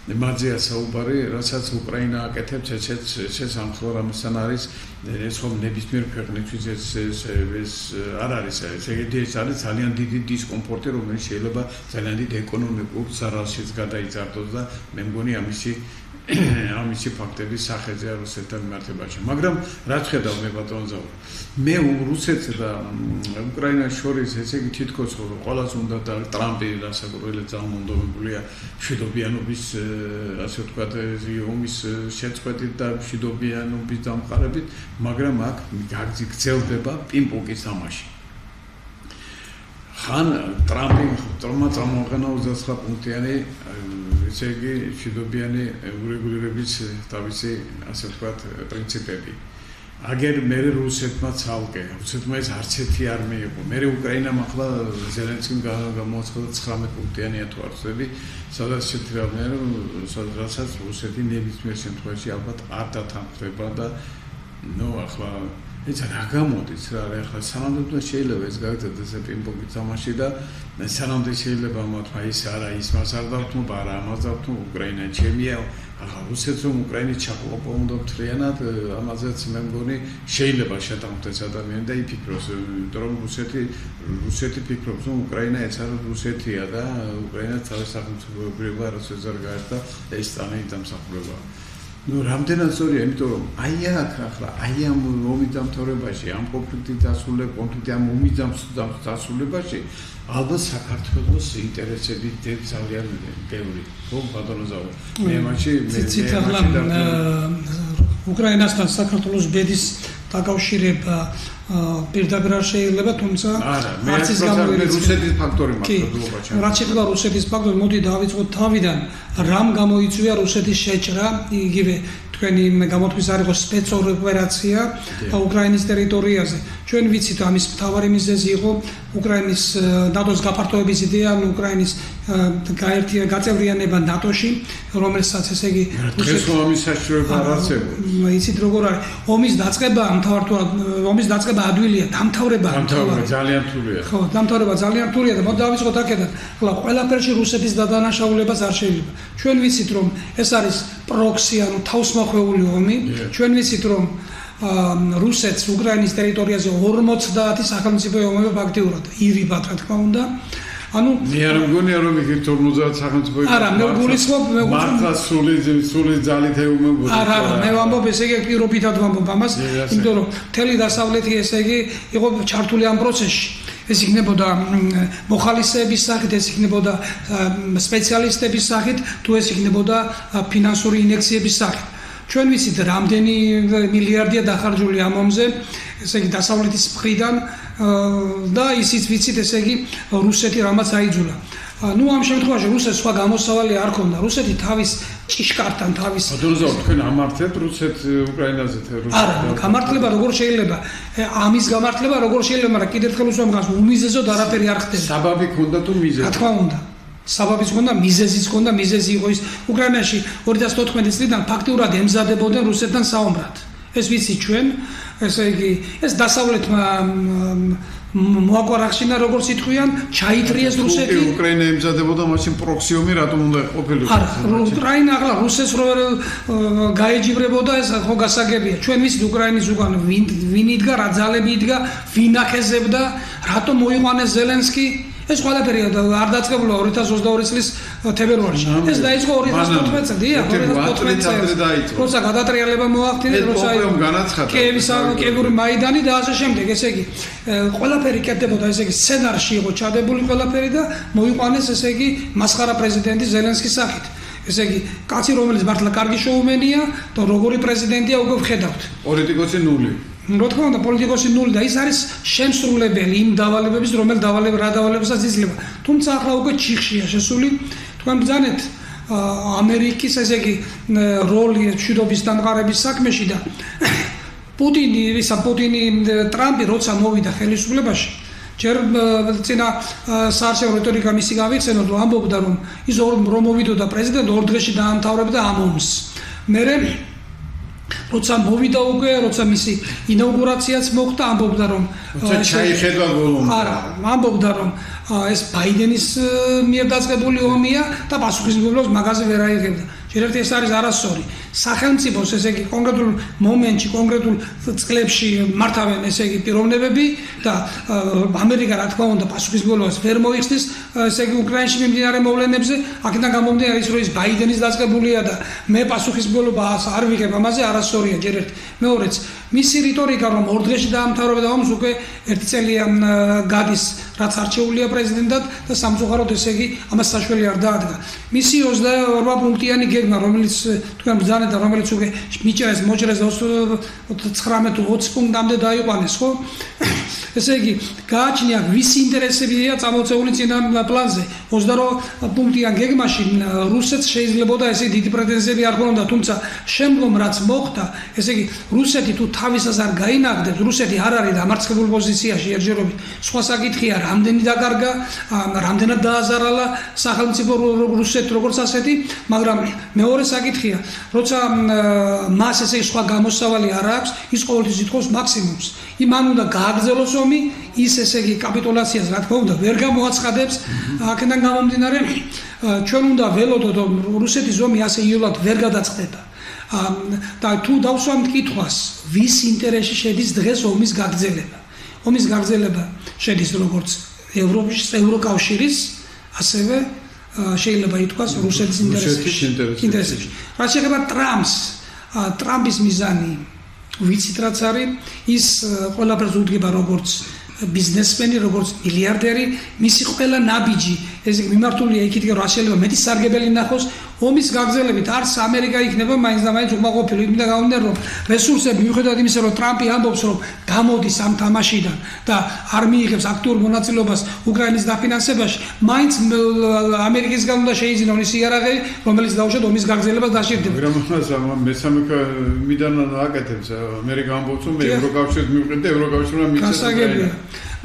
მაზეა საუბარი, რასაც უკრაინა აკეთებს, ესეც ამხრივ ამასთან არის ეს ხომ ნებისმიერ ქვეყნისთვის ეს არ არის ეს არის ძალიან დიდი დისკომფორტი, რომელიც შეიძლება ძალიან დიდ ეკონომიკურ ზარალშიც გადაიზარდოს და მე მგონი ამისი ფაქტების სახეზე რუსეთთან მიმართებაში. მაგრამ რაც ხედავ მე ბატონო ზაურ, მე რუსეთს და უკრაინას შორის ესე იგი თითქოს ყველას უნდა და ტრამპი დასაკურველად ძალმონდომებულია მშვიდობიანობის ასე ვთქვათ ომის შეწყვეტით და მშვიდობიანობის დამყარებით, მაგრამ აქ გაგრძელდება პინგ-პონგის თამაში. ხან ტრამპმა წამოაყენა 29 პუნქტიანი ესე იგი მშვიდობიანი урегулირების თავისი ასე ვთქვათ პრინციპები. აგერ მე რუსეთმა ცალკე, რუსეთმა ეს არც ერთი არ მიიღო. მე უკრაინამ ახლა ზელენსკიმ გამოაცხადა 19 პუნქტიანია თუ არსები, სადაც შეთრებიან, სადაც რუსეთი ნებისმიერ შემთხვევაში ალბათ არ დათანხმდება და ნუ ახლა ეს რა გამოდის რა ახლა სანამდე შეიძლება ეს გავიწოდოს ეს პინგ-პონგის თამაში და სანამდე შეიძლება მოთქვა ის არა ის მას არ დავთმობ არა ამას დავთმობ უკრაინა ჩემია ახლა რუსეთს რომ უკრაინის ჩაყოლობა უნდა მთლიანად ამაზეც მე მგონი შეიძლება შეთანხმდეს ადამიანი და იფიქროს იმიტომ რომ რუსეთი ფიქრობს რომ უკრაინა ეს არის რუსეთია და უკრაინას თავის სახელმწიფოებრიობა არასოდეს არ გაერთდა ეს სტალინი დამსახურება ну, რამდენად სწორია, იმიტომ რომ აი აქ ახლა აი ამ ომის დამთავრებაში, ამ კონფლიქტის ამ ომის დასრულებაში ალბათ საქართველოს ინტერესები ძალიან ბევრი. ხო, ბატონო ზაურ. მე მაშინ უკრაინასთან საქართველოს ბედის დაკავშირება პირდაპირ არ შეიძლება, თუმცა არც ის რუსეთის ფაქტორი მაქვს. რაც შეეხება რუსეთის ფაქტორს, მოდი დავიწყოთ თავიდან, რამ გამოიწვია რუსეთის შეჭრა, იგივე თქვენი გამოთქმის არ იყო სპეცოპერაცია უკრაინის ტერიტორიაზე. ჩვენ ვიცით, ამის მთავარი მიზეზი იყო უკრაინის ნატოს გაფართოების იდეა, უკრაინის გაწევრიანება ნატოში, რომელსაც ესე იგი დღეს ამის საშუალება არ არსებობს. იცით როგორ არის? ომის დაწყება ომის დაწყება ადვილია, დამთავრება ძალიან რთულია. ხო, დამთავრება ძალიან რთულია და მოდი დავიწყოთ აქედან. ახლა ყველაფერში რუსეთის დადანაშაულებას არ შეიძლება. ჩვენ ვიცით, რომ ეს არის პროქსი, ანუ თავსმოხვეული ომი. ჩვენ ვიცით, რომ რუსეთს უკრაინის ტერიტორიაზე 50 სახელმწიფო ომები ფაქტიურად ირიბად, რა თქმა უნდა. ანუ მე არ მგონია რომ იქ 50 სახელმწიფო არა, მე გულისხმობ მართლა სული ძალით ეუბნება. არა, მე ვამბობ ესე იგი პირობითად ვამბობ ამას, იმიტომ რომ მთელი დასავლეთი ესე იგი იყო ჩართული ამ პროცესში. ეს იქნებოდა მოხალისეების სახით, ეს იქნებოდა სპეციალისტების სახით, თუ ეს იქნებოდა ფინანსური ინექციების სახით. ჩვენ ვიცით, რამდენი მილიარდია დახარჯული ამ ომზე, ესე იგი დასავლეთის მხრიდან და ისიც ვიცით, ესე იგი რუსეთი რამაც აიძულა. ну ამ შემთხვევაში რუსეთს სხვა გამოსავალი არ ქონდა. რუსეთი თავის ჭიშკართან თავის ბატონო, თქვენ ამართებთ რუსეთ უკრაინაზე თერორისტ? არა, გამართლება როგორ შეიძლება? ამის გამართლება როგორ შეიძლება, მაგრამ კიდევ ერთხელ ვუსვამ გას უმიზეზოდ არაფერი არ ხდება. საბაბი ქონდა თუ მიზეზი? რა თქმა უნდა. საბაბიც ქონდა, მიზეზიც ქონდა, მიზეზი იყო ის უკრაინაში 2014 წლიდან ფაქტიურად ემზადებოდნენ რუსეთთან საომრად. ეს ვიცით ჩვენ, ესე იგი, ეს დასავლეთმა მოაკვარახშინა როგორც იტყვიან, ჩაითრიეს რუსეთი. უკრაინა ემზადებოდა, მაშინ პროქსი ომი რატომ უნდა ყოფილიყო? არა, უკრაინა ახლა რუსეთს რო გაეჯიბრებოდა, ეს ხო გასაგებია. ჩვენ ვიცით უკრაინის უკან ვინ იდგა, რა ძალები იდგა, ვინ ახეზებდა, რატომ მოიყვანეს ზელენსკი. ეს ყველაფერი არ დაწყებულა 2022 წლის თებერვალში. ეს დაიწყო 2014 წელს, 2014 წელს. როცა გადატრიალება მოახდინეს, როცა კიევის კიევური მაიდანი და ასე შემდეგ, ესე იგი, ყველაფერი კეთდებოდა, ესე იგი, სცენარში იყო ჩადებული ყველაფერი და მოიყვანეს, ესე იგი, მასხარა პრეზიდენტი ზელენსკის სახით. ესე იგი, კაცი რომელიც მართლა კარგი შოუმენია და როგორი პრეზიდენტია უკვე ვხედავთ. პოლიტიკოსი ნული. რა თქმა უნდა, პოლიტიკოსი ნული და ის არის შემსრულებელი იმ დავალებების, რომელ დავალებებსაც იძლევა. თუმცა ახლა უკვე ჩიხშია შესული. თქვენ ბრძანეთ ამერიკის, ესე იგი, როლი მშვიდობის დამყარების საქმეში და პუტინი ტრამპი როცა მოვიდა ხელისუფლებაში, ჯერ წინა საარჩევნო რიტორიკა მისი გავიხსენო, რომ ამბობდა, რომ ის რომ მოვიდოდა პრეზიდენტ 2 დღეში დაამთავრებდა ამ ომს. მერე როცა მოვიდა უკვე, როცა მისი ინაუგურაციაც მოხდა, ამბობდა რომ ჩაიხედა ბოლომდე. არა, ამბობდა რომ ეს ბაიდენის მიერ დაწყებული ომია და პასუხისმგებლობას მაგაზე ვერ აიღებდა. შეიძლება ეს არის არასწორი. სახელმწიფოს ესე იგი კონკრეტულ მომენტში, კონკრეტულ წლებში მართავენ ესე იგი პიროვნებები და ამერიკა რა თქმა უნდა პასუხისმგებლობას ვერ მოიხსნის ესე იგი უკრაინაში მიმდინარე მოვლენებზე. აქედან გამომდინარე ის რომ ის ბაიდენის დაწყებულია და მე პასუხისმგებლობას არ ვიღებ ამაზე არასწორია ჯერ ერთ. მეორეც მისი რიტორიკა რომ 2 დღეში დაამთავრებდა ომს უკვე 1 წელია გადის რაც არჩეულია პრეზიდენტად და სამწუხაროდ ესე იგი ამას საშველი არ დაადგა. მისი 28 პუნქტიანი გეგმა რომელიც თქვენ ბრძანეთ და რომელიც უკვე მოჭრეს 19 თუ 20 პუნქტამდე დაიყვანეს, ხო? ესე იგი, გააჩნია ვისი ინტერესებია წამოწეული წინა პლანზე. 28 პუნქტიან გეგმაში რუსეთს შეიძლებოდა ესე დიდი პრეტენზიები არ ქონოდა, თუმცა შემდგომ რაც მოხდა, ესე იგი, რუსეთი თუ თავისას არ გაინაგდებს, რუსეთი არ არის დამარცხებულ პოზიციაში ერთჯერობით. სხვა საკითხია, რამდენი დაკარგა, რამდენად დააზარალა სახელმწიფო რუსეთი როგორც ასეთი, მაგრამ მეორე საკითხია, როცა მას ესე სხვა გამოსავალი არ აქვს, ის ყოველთვის ითხოვს მაქსიმუმს. იმან უნდა გააგრძელოს ომი, ის ესე იგი კაპიტულაციას რა თქმა უნდა ვერ გამოაცხადებს. აქედან გამომდინარე, ჩვენ უნდა ველოდოთ, რომ რუსეთის ომი ასე იოლად ვერ გადაწყდება. და თუ დავსვამთ კითხვას, ვის ინტერესში შედის დღეს ომის გაგრძელება? ომის გაგრძელება შედის როგორც ევროპის ევროკავშირის, ასევე შეიძლება ითქვას რუსეთის ინტერესებში. რაც შეეხება ტრამპის მიზანი ვიცით რაც არის, ის ყველაფერს უდგება როგორც ბიზნესმენი, როგორც მილიარდერი, მისი ყველა ნაბიჯი ეს მიმართულია იქით, რომ რა შეიძლება მეტი სარგებელი ნახოს ომის გაგრძელებით. არც ამერიკა იქნება მაინც და მაინც უკმაყოფილო, იმდა გამომდინარე, რომ რესურსები მიუხედავად იმისა, რომ ტრამპი ამბობს, რომ გამოდის ამ თამაშიდან და არ მიიღებს აქტიურ მონაწილეობას უკრაინის დაფინანსებაში, მაინც ამერიკისგან უნდა შეიძინონ ის იარაღი, რომელიც დაუშვათ ომის გაგრძელებას დასჭირდება. მაგრამ მესამე მიდან აკეთებს ამერიკა ამბობს, რომ ევროკავშირს მივყიდე და ევროკავშირმა მიწეს.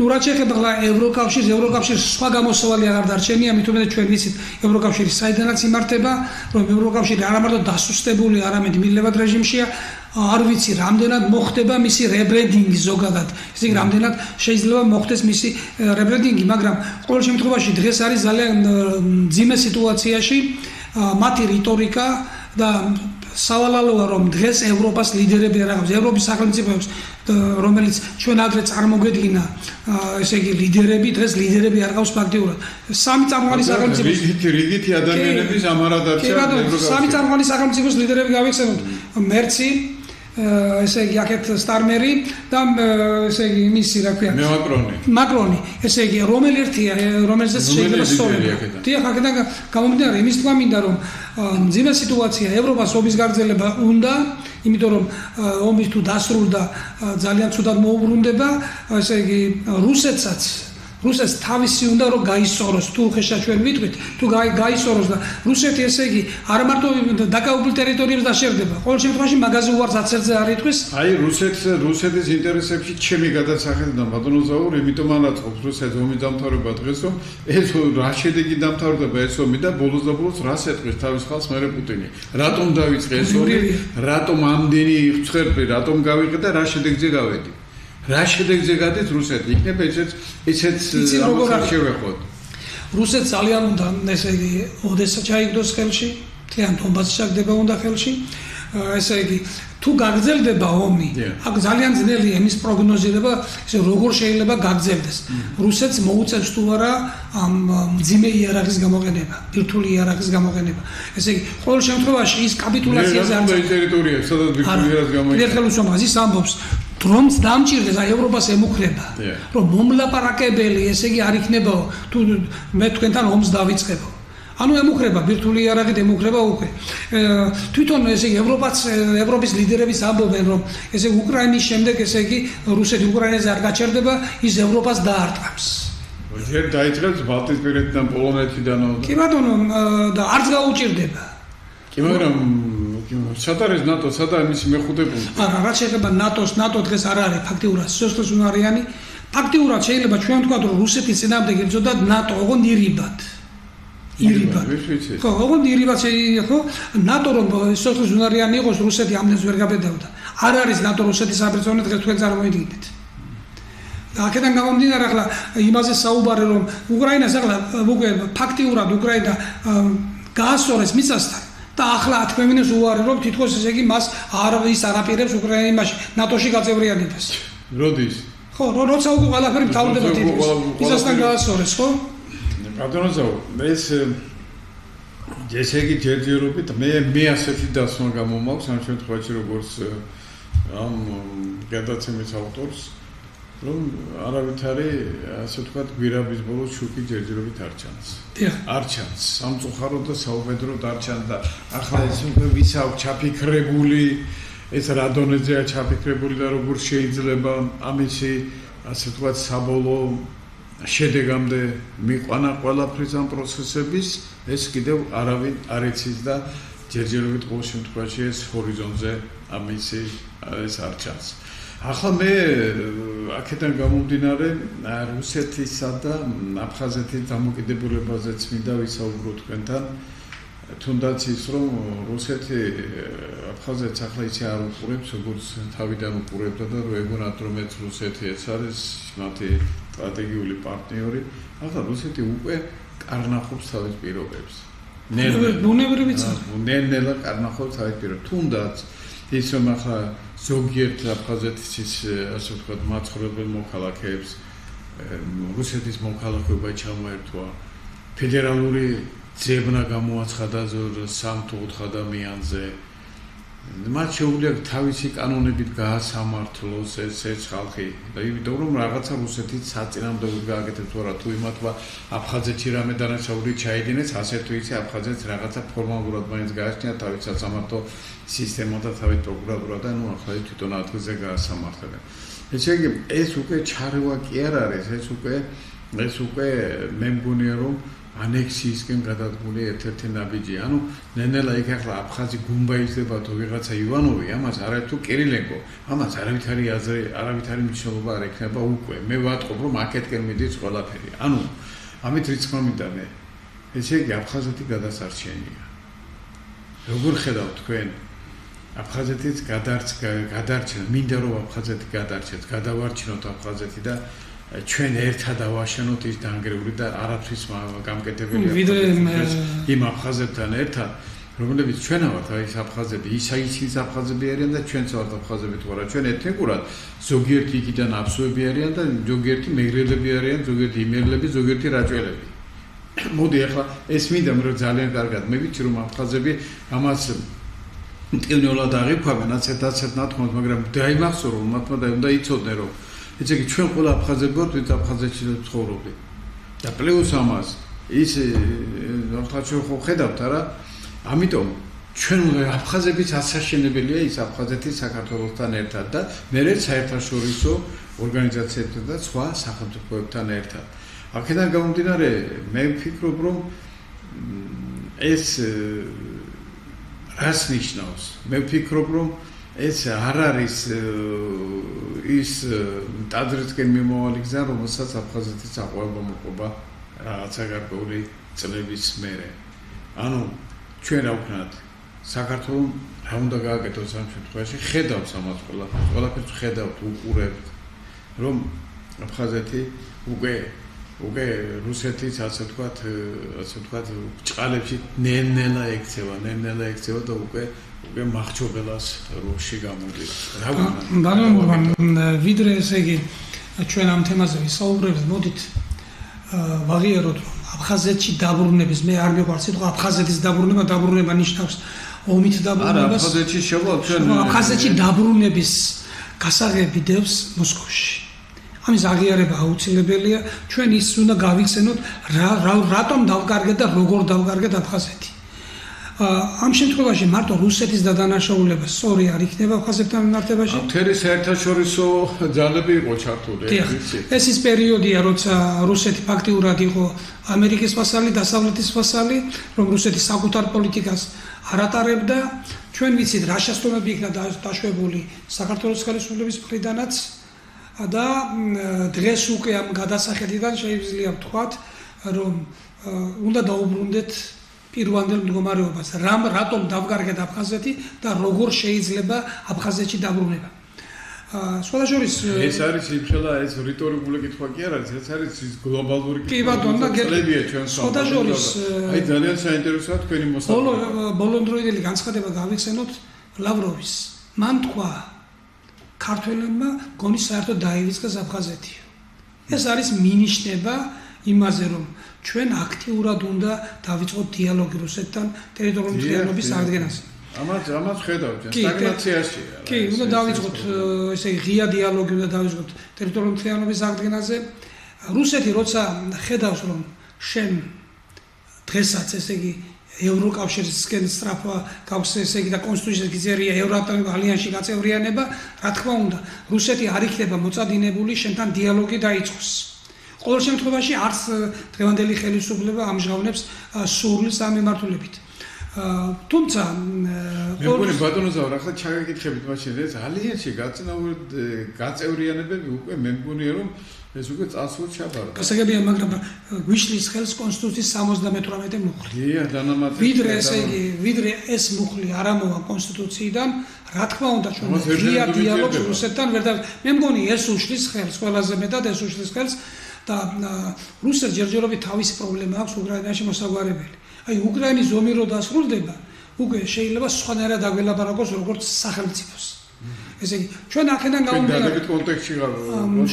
ნუ რაც შეეხება ევროკავშირს სხვა გამოსავალი აღარ დარჩენია, მით უმეტეს ჩვენ ვიცით ევროკავშირი საიდანაც იმართება, რომ ევროკავშირი არა მარტო დასუსტებული, არამედ მილევად რეჟიმშია, არ ვიცი რამდენად მოხდება მისი რებრენდინგი ზოგადად. ესე იგი, რამდენად შეიძლება მოხდეს მისი რებრენდინგი, მაგრამ ყოველ შემთხვევაში დღეს არის ძალიან მძიმე სიტუაციაში მათი რიტორიკა და სავალალოა, რომ დღეს ევროპას ლიდერები არ აქვს, ევროპის სახელმწიფოებს, რომელიც ჩვენ ადრე წარმოგვედგინა, ესე იგი ლიდერები, დღეს ლიდერები არ ყავს ფაქტიურად. სამი წამყვანი სახელმწიფოს რიგითი ადამიანების ამარად არის ევროკავშირი. სამი წამყვანი სახელმწიფოს ლიდერები გავიხსენოთ. მერცი, ესე იგი აქეთ სტარმერი და ესე იგი მისი რა ქვია მაკრონი. ესე იგი რომელი ერთია, რომელზეც შეიძლება სწორება. დიახ, აქედან გამომდინარე, იმის თქმა მინდა, რომ მძიმე სიტუაცია ევროპას ომის გაგრძელება უნდა, იმიტომ რომ ომის თუ დასრულდა ძალიან ცუდად მოუბრუნდება, ესე იგი რუსეთს თავისი უნდა რომ გაისწოროს, თუ ხეშა ჩვენ ვიტყვით, თუ გაისწოროს და რუსეთი ესე იგი არ მარტო დაკავებულ ტერიტორიებს დაშერდება. ყოველ შემთხვევაში მაგაზე უარს აცერზე არ იტყვის. აი რუსეთის ინტერესებში ჩემი გადასახედიდან ბატონო ზაური, იმიტომ ანაწყობს რუსეთს ომის დამთავრება დღეს, რომ ეს რა შედეგი დამთავრდება ეს ომი და ბოლოს და ბოლოს რას ეტყვის თავის ხალხს მერე პუტინი. რატომ დაიწყე ეს ომი? რატომ ამდენი ხვწერპი, რატომ გავიყე და რა შედეგზე გავედი? რა შედეგზე გადის რუსეთი? იქნება ესეც ამას შევეხოთ. რუსეთს ძალიან უნდა ესე იგი ოდესა ჩაიგდოს ხელში, თიან დონბასი ჩაგდება უნდა ხელში. ესე იგი თუ გაგრძელდება ომი, აქ ძალიან ძნელია იმის პროგნოზირება, ესე როგორ შეიძლება გაგრძელდეს. რუსეთს მოუწევს თუ არა ამ მძიმე იარაღის გამოყენება, ბირთვული იარაღის გამოყენება. ესე იგი ყოველ შემთხვევაში ის კაპიტულაციაზე არ არის ტერიტორიები, სადაც ბირთვული იარაღი გამოიყენება. ერთხელ უსვამს ის ამბობს დრონს დამჭირდეს, აი ევროპას ემუქრება, რომ მომლაპარაკებელი, ესე იგი არ იქნებაო, თუ მე თქვენთან ომს დავიწყებო. ანუ ემუქრება, ბირთვული იარაღით ემუქრება უკვე. თვითონ ესე იგი ევროპის ლიდერებიც ამბობენ, რომ ესე უკრაინის შემდეგ, ესე იგი რუსეთი უკრაინაზე არ გაჩერდება, ის ევროპას დაარტყამს. ჯერ დაიწყებს ბალტიისპირეთიდან, პოლონეთიდან. კი ბატონო, და არც გაუჭირდება. კი, მაგრამ სად არის ნატო, სად არის მისი მეხუთე პუნქტი? არა, რაც შეეხება ნატო დღეს არ არის ფაქტიურად სიცოცხლის უნარიანი. ფაქტიურად შეიძლება ჩვენ ვთქვათ, რომ რუსეთის წინააღმდეგ იბრძოდა ნატო, ოღონდ ირიბად. ხო, ოღონდ ირიბად ხო? ნატო რომ სიცოცხლის უნარიანი იყოს, რუსეთი ამდენს ვერ გაბედავდა. არ არის ნატო რუსეთის საბრძოლო დღეს თქვენ წარმოიდგინეთ. და აქედან გამომდინარე, ახლა იმაზე საუბარი, რომ უკრაინას ახლა უკვე ფაქტიურად უკრაინა გაასწორეს მიწასთან. და ახლა ათქვევინებს უარი, რომ თითქოს ესე იგი მას ის არაპირებს უკრაინაში ნატოში გაწევრიანებას. როდის? ხო, როცა უკვე ყველაფერი მთავრდება თითქოს. ისასთან გაასწორეს, ხო? ბატონო ზაუ, ესე იგი ჯერჯერობით მე ასეთი დასვნა გამომაქვს ამ შემთხვევაში როგორც ამ გადაცემის ავტორს, რომ არავითარი ასე ვთქვათ გვირაბის ბოლოს შუქი ჯერჯერობით არ ჩანს. არ ჩანს. სამწუხაროდ და საუბედროდ არ ჩანს და ახლა ეს უკვე ვის აქვს ჩაფიქრებული ეს რა დონეზეა ჩაფიქრებული და როგორ შეიძლება ამისი ასე ვთქვათ საბოლოო შედეგამდე მიყვანა ყველაფრის ამ პროცესების ეს კიდევ არავინ არ იცის და ჯერჯერობით ყოველ შემთხვევაში ეს ჰორიზონტზე ამისი ეს არ ჩანს. ახლა მე აქედან გამომდინარე რუსეთისა და აფხაზეთის დამოკიდებულებაზეც მინდა ვისაუბრო თქვენთან. თუნდაც ის რომ რუსეთი აფხაზეთს ახლა ისე არ უყურებს, როგორც თავიდან უყურებდა და რო ეგონათ რომ ეს რუსეთი ეს არის მათი სტრატეგიული პარტნიორი, ახლა რუსეთი უკვე კარნახობს თავის პირობებს. ბუნებრივიც ნელ-ნელა კარნახობს თავის პირობებს. თუნდაც ის რომ ახლა ზოგიერთ აფხაზეთის ასე ვთქვათ მაცხოვრებელ მოქალაქეებს რუსეთის მოქალაქეობა ჩამოერთვა ფედერალური ძებნა გამოაცხადა 3-4 ადამიანზე. მათ შეუძლია თავისი კანონებით გაასამართლოს ეს ხალხი და იმიტომ რომ რაღაცა რუსეთიც საწინააღმდეგოდ გააკეთებს თორა თუ იმათმა აფხაზეთში რამე დანაშაული ჩაიდინეს, ასე თუ ისე აფხაზეთს რაღაცა ფორმალურად მაინც გააჩნია თავის სასამართლო სისტემა და თავის პროკურატურა და ნუ ახლა თვითონ ადგილზე გაასამართლებენ. ესე იგი ეს უკვე ჩარევა კი არ არის, ეს უკვე მე მგონია რომ ანექსიისკენ გადადგმული ერთ-ერთი ნაბიჯი. ანუ ნენელა იქ ახლა აფხაზი გუმბა იზრდება თუ ვიღაცა ივანოვი, ამას არაერთი თუ კირილენკო, ამას არავითარი აზრი, არავითარი მნიშვნელობა არ ექნება უკვე. მე ვატყობ რომ აქეთკენ მიდის ყველაფერი. ანუ ამით რიცხვ მინდა მე. ესე იგი აფხაზეთი გადასარჩენია. როგორ ხედავთ თქვენ? აფხაზეთის გადარჩენა, მინდა რომ აფხაზეთი გადარჩეს, გადავარჩინოთ აფხაზეთი და ჩვენ ერთად ავაშენოთ ის დანგრეული და არაფრის გამკეთებელი იმ აფხაზებთან ერთად, რომლებიც ჩვენ ვართ, აი ეს აფხაზები, ის აფხაზები არიან და ჩვენც ვართ აფხაზები თუ არა, ჩვენ ეთნიკურად ზოგიერთი იქიდან აფსუები არიან და ზოგიერთი მეგრელები არიან, ზოგიერთი იმერლები, ზოგიერთი რაჭველები. მოდი ახლა ეს მინდა რომ ძალიან კარგად მე ვიცი რომ აფხაზები ამას მტკივნეულად აღიქვამენ, აცეთ ნათქვამს, მაგრამ დაიმახსოვრ რომ მათმა უნდა იცოდნენ რომ ესე იგი ჩვენ ყველა აფხაზები ვართ, ვინც აფხაზეთში ცხოვრობენ. და პლუს ამას ის ახლა ჩვენ ხო ხედავთ არა? ამიტომ ჩვენ აფხაზების ასაშენებელია ის აფხაზეთის საქართველოსთან ერთად და მერე საერთაშორისო ორგანიზაციებთან და სხვა სახელმწიფოებთან ერთად. აქედან გამომდინარე, მე ვფიქრობ რომ ეს რას ნიშნავს? მე ვფიქრობ რომ ეს არ არის ის ტაძრისკენ მიმავალი გზა, რომელსაც აფხაზეთის აყვება მოყვება რაღაცა გარკვეული წლების მერე. ანუ ჩვენ რა ვქნათ? საქართველოს რა უნდა გააკეთოს ამ შემთხვევაში? ხედავს ამას ყველაფერს ხედავთ, უყურებთ, რომ აფხაზეთი უკვე რუსეთის ასე ვთქვათ ბრჭყალებში ნელ-ნელა ექცევა და უკვე მახჩობელას როლში გამოდის. რა ვქნა? ვიდრე ესე იგი ჩვენ ამ თემაზე ვისაუბრებთ, მოდით ვაღიაროთ რომ აფხაზეთში დაბრუნების, მე არ მეყვარს სიტყვა აფხაზეთის დაბრუნება ნიშნავს ომით დაბრუნებას. არა, აფხაზეთში შევა ჩვენ აფხაზეთში დაბრუნების გასაღები დევს მოსკოვში. ამის აღიარება აუცილებელია. ჩვენ ის უნდა გავიხსენოთ, რატომ დავკარგეთ და როგორ დავკარგეთ აფხაზეთი. ამ შემთხვევაში მარტო რუსეთის დადანაშაულება სწორი არ იქნება აფხაზებთან მიმართებაში. მთელი საერთაშორისო ძალები იყო ჩართული. ეს ის პერიოდია, როცა რუსეთი ფაქტიურად იყო ამერიკის ვასალი, დასავლეთის ვასალი, რომ რუსეთი საკუთარ პოლიტიკას არ ატარებდა. ჩვენ ვიცით, რა შეცდომები იქნა დაშვებული საქართველოს ხელისუფლების მხრიდანაც და დღეს უკვე ამ გადასახედიდან შეიძლება ვთქვათ, რომ უნდა დაუბრუნდეთ პირვანდელ მდგომარეობას, რატომ დავკარგეთ აფხაზეთი და როგორ შეიძლება აფხაზეთში დაბრუნება. სხვადასხვა ეს არის იმხელა ეს რიტორიკული კითხვა კი არ არის, ეს არის ის გლობალური კითხვა. კი ბატონო, გელებია ჩვენ სხვადასხვა აი ძალიან საინტერესოა თქვენი მოსაზრება. ბოლონდროიდელი განცხადება გავიხსენოთ ლავროვის. მან თქვა ქართველებმა გონი საერთოდ დაივიწყეს აფხაზეთი. ეს არის მინიშნება იმაზე, რომ ჩვენ აქტიურად უნდა დავიწყოთ დიალოგი რუსეთთან ტერიტორიული მთლიანობის აღდგენაზე. ამას ხედავთ, სტაგნაციაშია. კი, უნდა დავიწყოთ ესე იგი ღია დიალოგი უნდა დავიწყოთ ტერიტორიული მთლიანობის აღდგენაზე. რუსეთი როცა ხედავს რომ შენ დღესაც ესე იგი ევროკავშირისკენ სწრაფვა გაქვს ესე იგი და კონსტიტუციის გიზერია ევროატლანტიკურ ალიანსში გაწევრიანება, რა თქმა უნდა, რუსეთი არ იქნება მოწადინებული შენთან დიალოგი დაიწყოს. ყოველ შემთხვევაში არც დღევანდელი ხელისუფლება ამჟღავნებს სურვილს ამ მიმართულებით. თუმცა მე მგონი ბატონო ზავრ, ახლა ჩაგეკითხებით მაშინ ეს ალიანსში გაწევრიანებები უკვე მე მგონია რომ ეს უკვე წასვლით ჩაბარდა. გასაგებია, მაგრამ გვიშლის ხელს კონსტიტუციის 78 მუხლი. დიახ, დანამატი. ვიდრე ეს მუხლი არ ამოვა კონსტიტუციიდან, რა თქმა უნდა, ჩვენ ღია დიალოგს რუსეთთან ვერ და მე მგონი ეს უშლის ხელს, ყველაზე მეტად ეს უშლის ხელს და რუსეთს ჯერჯერობით თავისი პრობლემა აქვს უკრაინაში მოსაგვარებელი. აი უკრაინის ომი რო დასრულდება, უკვე შეიძლება სხვანაირად აღველაპარაკოს როგორც სახელმწიფოს. ესე იგი, ჩვენ აქედან გამომდინარე კონტექსტში